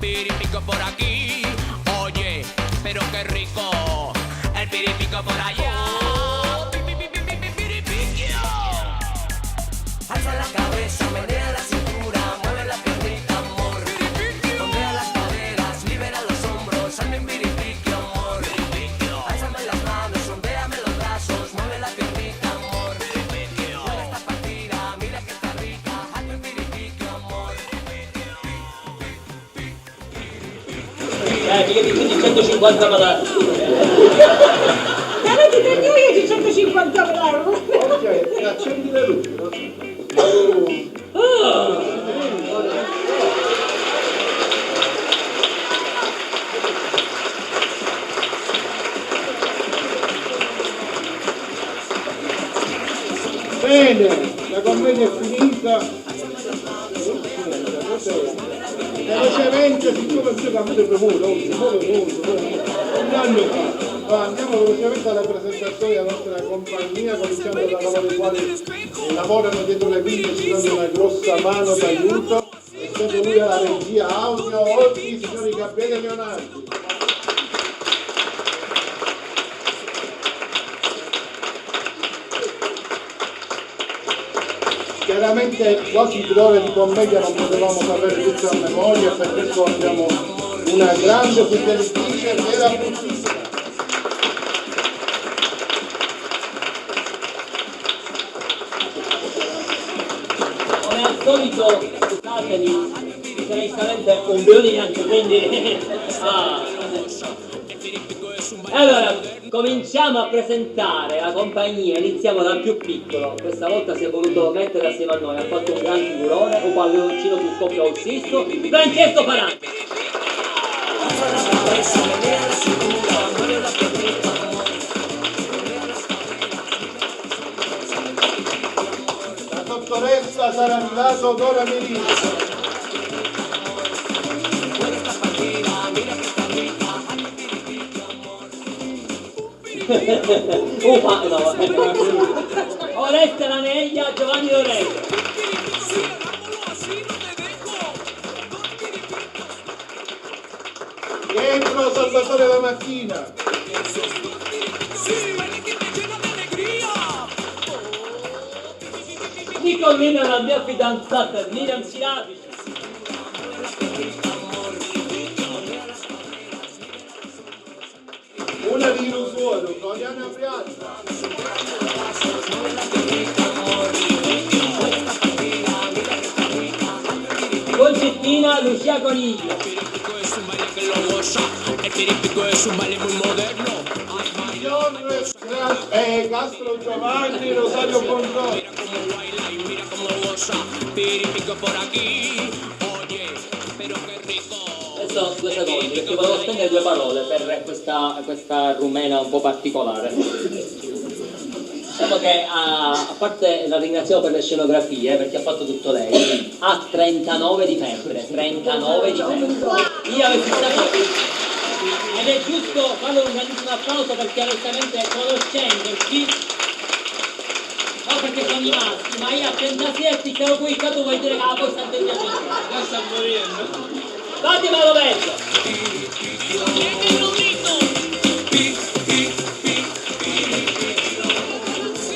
Piripico por aquí, oye, pero qué rico, el piripico por allá. Piripiquio. Alza la cabeza, menea la cintura, mueve la piernita, amor. Ondea las caderas, libera los hombros, hazme un piripiquio, amor. Álzame las manos, ondéame los brazos, mueve la piernita, amor. Juega esta partida, mira que está rica, hazme un piripiquio, amor. Quindi 150 palazzi. Avete preso io di 150 euro. Ok, e accendi le luci. Bene, la commedia è finita. Velocemente, siccome il gioco è venuto oggi, un anno fa, andiamo velocemente alla presentazione della nostra compagnia, cominciando da coloro i quali lavorano dietro le quinte, ci danno una grossa mano d'aiuto. Sempre lui alla regia audio, oggi signori Gabriele Leonardi. Chiaramente quasi 3 ore di commedia non potevamo sapere tutto a memoria, per questo abbiamo una grande fuggenitrice vera bruttissima. Come al solito, scusatemi, sinceramente un velo di neanche, quindi... Allora, cominciamo a presentare la compagnia, iniziamo dal più piccolo. Questa volta si è voluto mettere assieme a noi, ha fatto un gran figurone, un palloncino più scoppio al sisto, Francesco Paranti. La dottoressa sarà arrivato Dora Merino. Ufa, no, Oreste Laneglia, Giovanni Lorenzo. Pietro Salvatore La Mattina. Nicolina, la mia fidanzata, Miriam Siravici. Una di Rusuolo, Floriana Piazza. Concettina, Lucia Coniglio. Castro Giovanni, Rosario Bongiorno. Adesso 2 secondi, perché volevo spendere 2 parole per questa rumena un po' particolare. Diciamo che a parte la ringraziamo per le scenografie, perché ha fatto tutto lei, ha 39 di febbre, 39 di febbre. Io avessi stato... Ed è giusto farle un grandissimo applauso perché onestamente conoscendoci, non perché sono i maschi, ma io a 37 che ho qui, che tu vuoi dire che la poi sta atteggiamento. Ya sta morendo. Fatemelo verso!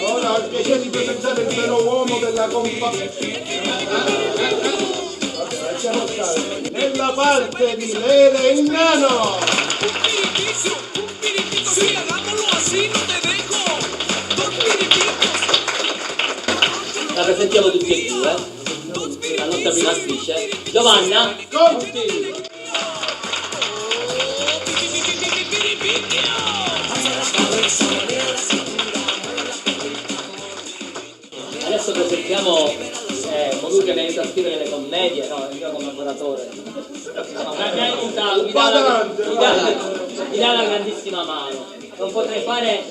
Ora ho il piacere di presentare il vero uomo della compagnia. Lasciamo stare. Nella parte di Lele Innano. La presentiamo tutti e due, la nostra prima attrice, Giovanna Conti. Adesso presentiamo colui che mi aiuta a scrivere le commedie, no, il mio collaboratore. No, mi dà una grandissima mano. Non potrei fare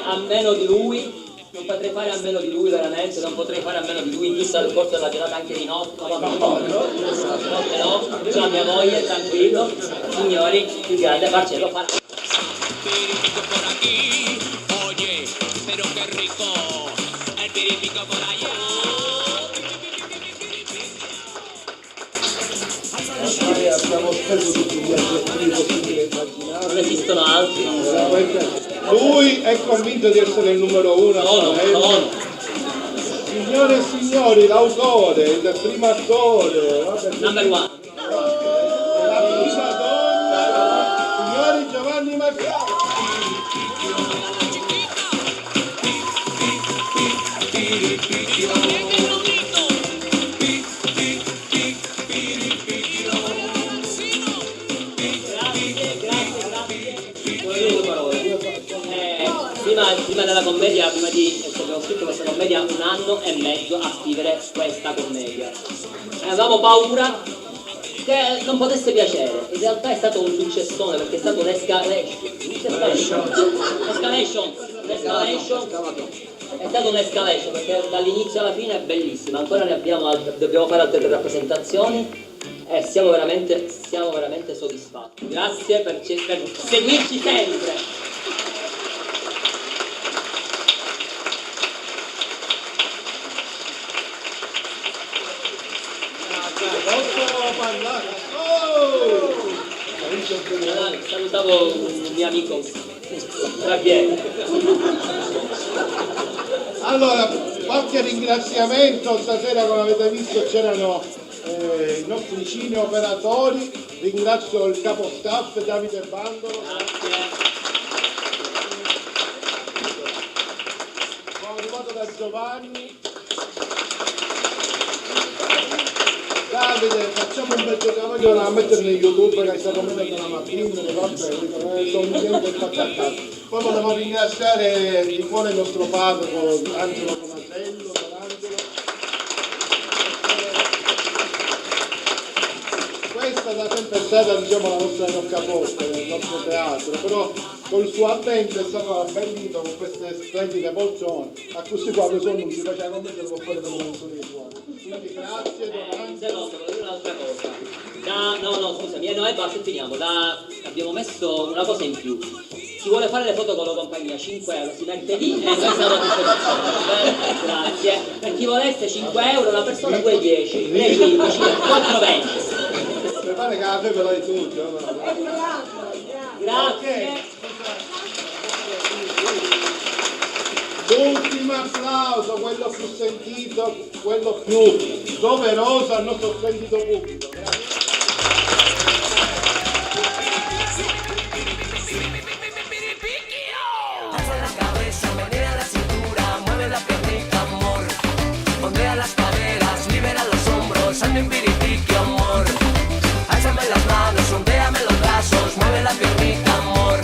a meno di lui. Non potrei fare a meno di lui veramente, non potrei fare a meno di lui in vista del corso della giornata anche di notte, no, c'è la mia moglie, tranquillo, signori, il grande Marcello farà. Abbiamo speso tutti gli aggettivi possibili e immaginabili. Non esistono altri. Lui è convinto di essere il numero 1. Sono. Signore e signori, l'autore, il primo attore, Number 1. la prima donna, signori Giovanni Maccaro. Prima della commedia, prima di abbiamo scritto questa commedia 1 anno e mezzo a scrivere questa commedia. Avevamo paura che non potesse piacere. In realtà è stato un successone perché è stato un'escalation. È stato un'escalation perché dall'inizio alla fine è bellissima. Ancora ne abbiamo dobbiamo fare altre 3 rappresentazioni. E siamo veramente soddisfatti. Grazie per seguirci sempre. Salutavo un mio amico Javier. Allora, qualche ringraziamento, stasera come avete visto c'erano i nostri cineoperatori, ringrazio il capo staff Davide Bandolo. Sono arrivato da Giovanni. Davide, facciamo un bel giocattolo da mettere in YouTube perché è stato messo dalla mattina, sono niente fatto a casa. Poi volevo ringraziare di cuore il nostro parroco Angelo Donatello, D'Angelo. Questa da sempre stata diciamo la nostra roccaforte nel nostro teatro, però col suo avvento è stato abbellito con queste splendide poltrone, a questi quadri sono non si faceva commettere può fare per le suone. Quindi grazie D'Angelo. Volevo dire un'altra cosa. No, scusami, no, e basta, finiamo. Abbiamo messo una cosa in più. Chi vuole fare le foto con la compagnia 5 euro si mette lì e questa è la disposizione. Grazie. Per chi volesse 5 euro una persona 2,10. 3,15, 4,20. Mi pare che la febbre l'hai tu, Grazie. L'ultimo applauso, quello più sentito, quello più doveroso al nostro splendido pubblico. Grazie. Alza la cabeza, menea la cintura, mueve la piernita, amor. Ondea las caderas, libera los hombros, hazme un piripiqui, amor. Álzame las manos, ondéame los brazos, mueve la piernita, amor.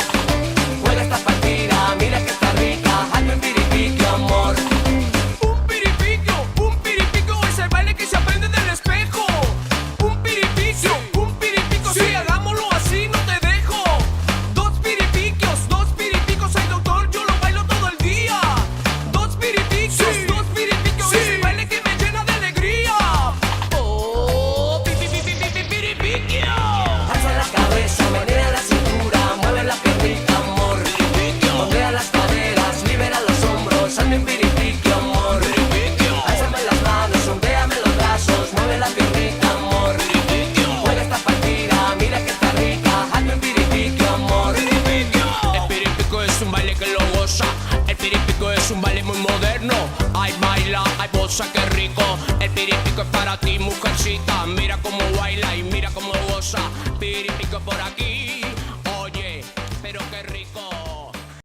Juega esta partida, mira que está rica, hazme un piripiqui, amor. Un piripico es el baile que se aprende del espejo. Un piripico, sí, hagámoslo así, no te dejo. Dos piripicos, ay doctor, yo lo bailo todo el día. Dos piripicos, sí, es el baile que me llena de alegría. Oh, piripiquio. Alza la cabeza, menea la cintura, mueve la piernita, amor. Ondea las caderas, libera los hombros, hazme un piripiquio, amor. Álzame las manos, ondéame los brazos, mueve la piernita, amor. Juega esta partida, mira que está rica, hazme un piripiquio, amor. El piripico es un baile que lo goza. El piripico es un baile muy moderno. Ay, baila, ay, boza, qué rico. El piripico es para ti, mujercita. Mira cómo baila y mira cómo goza. Piripico por aquí.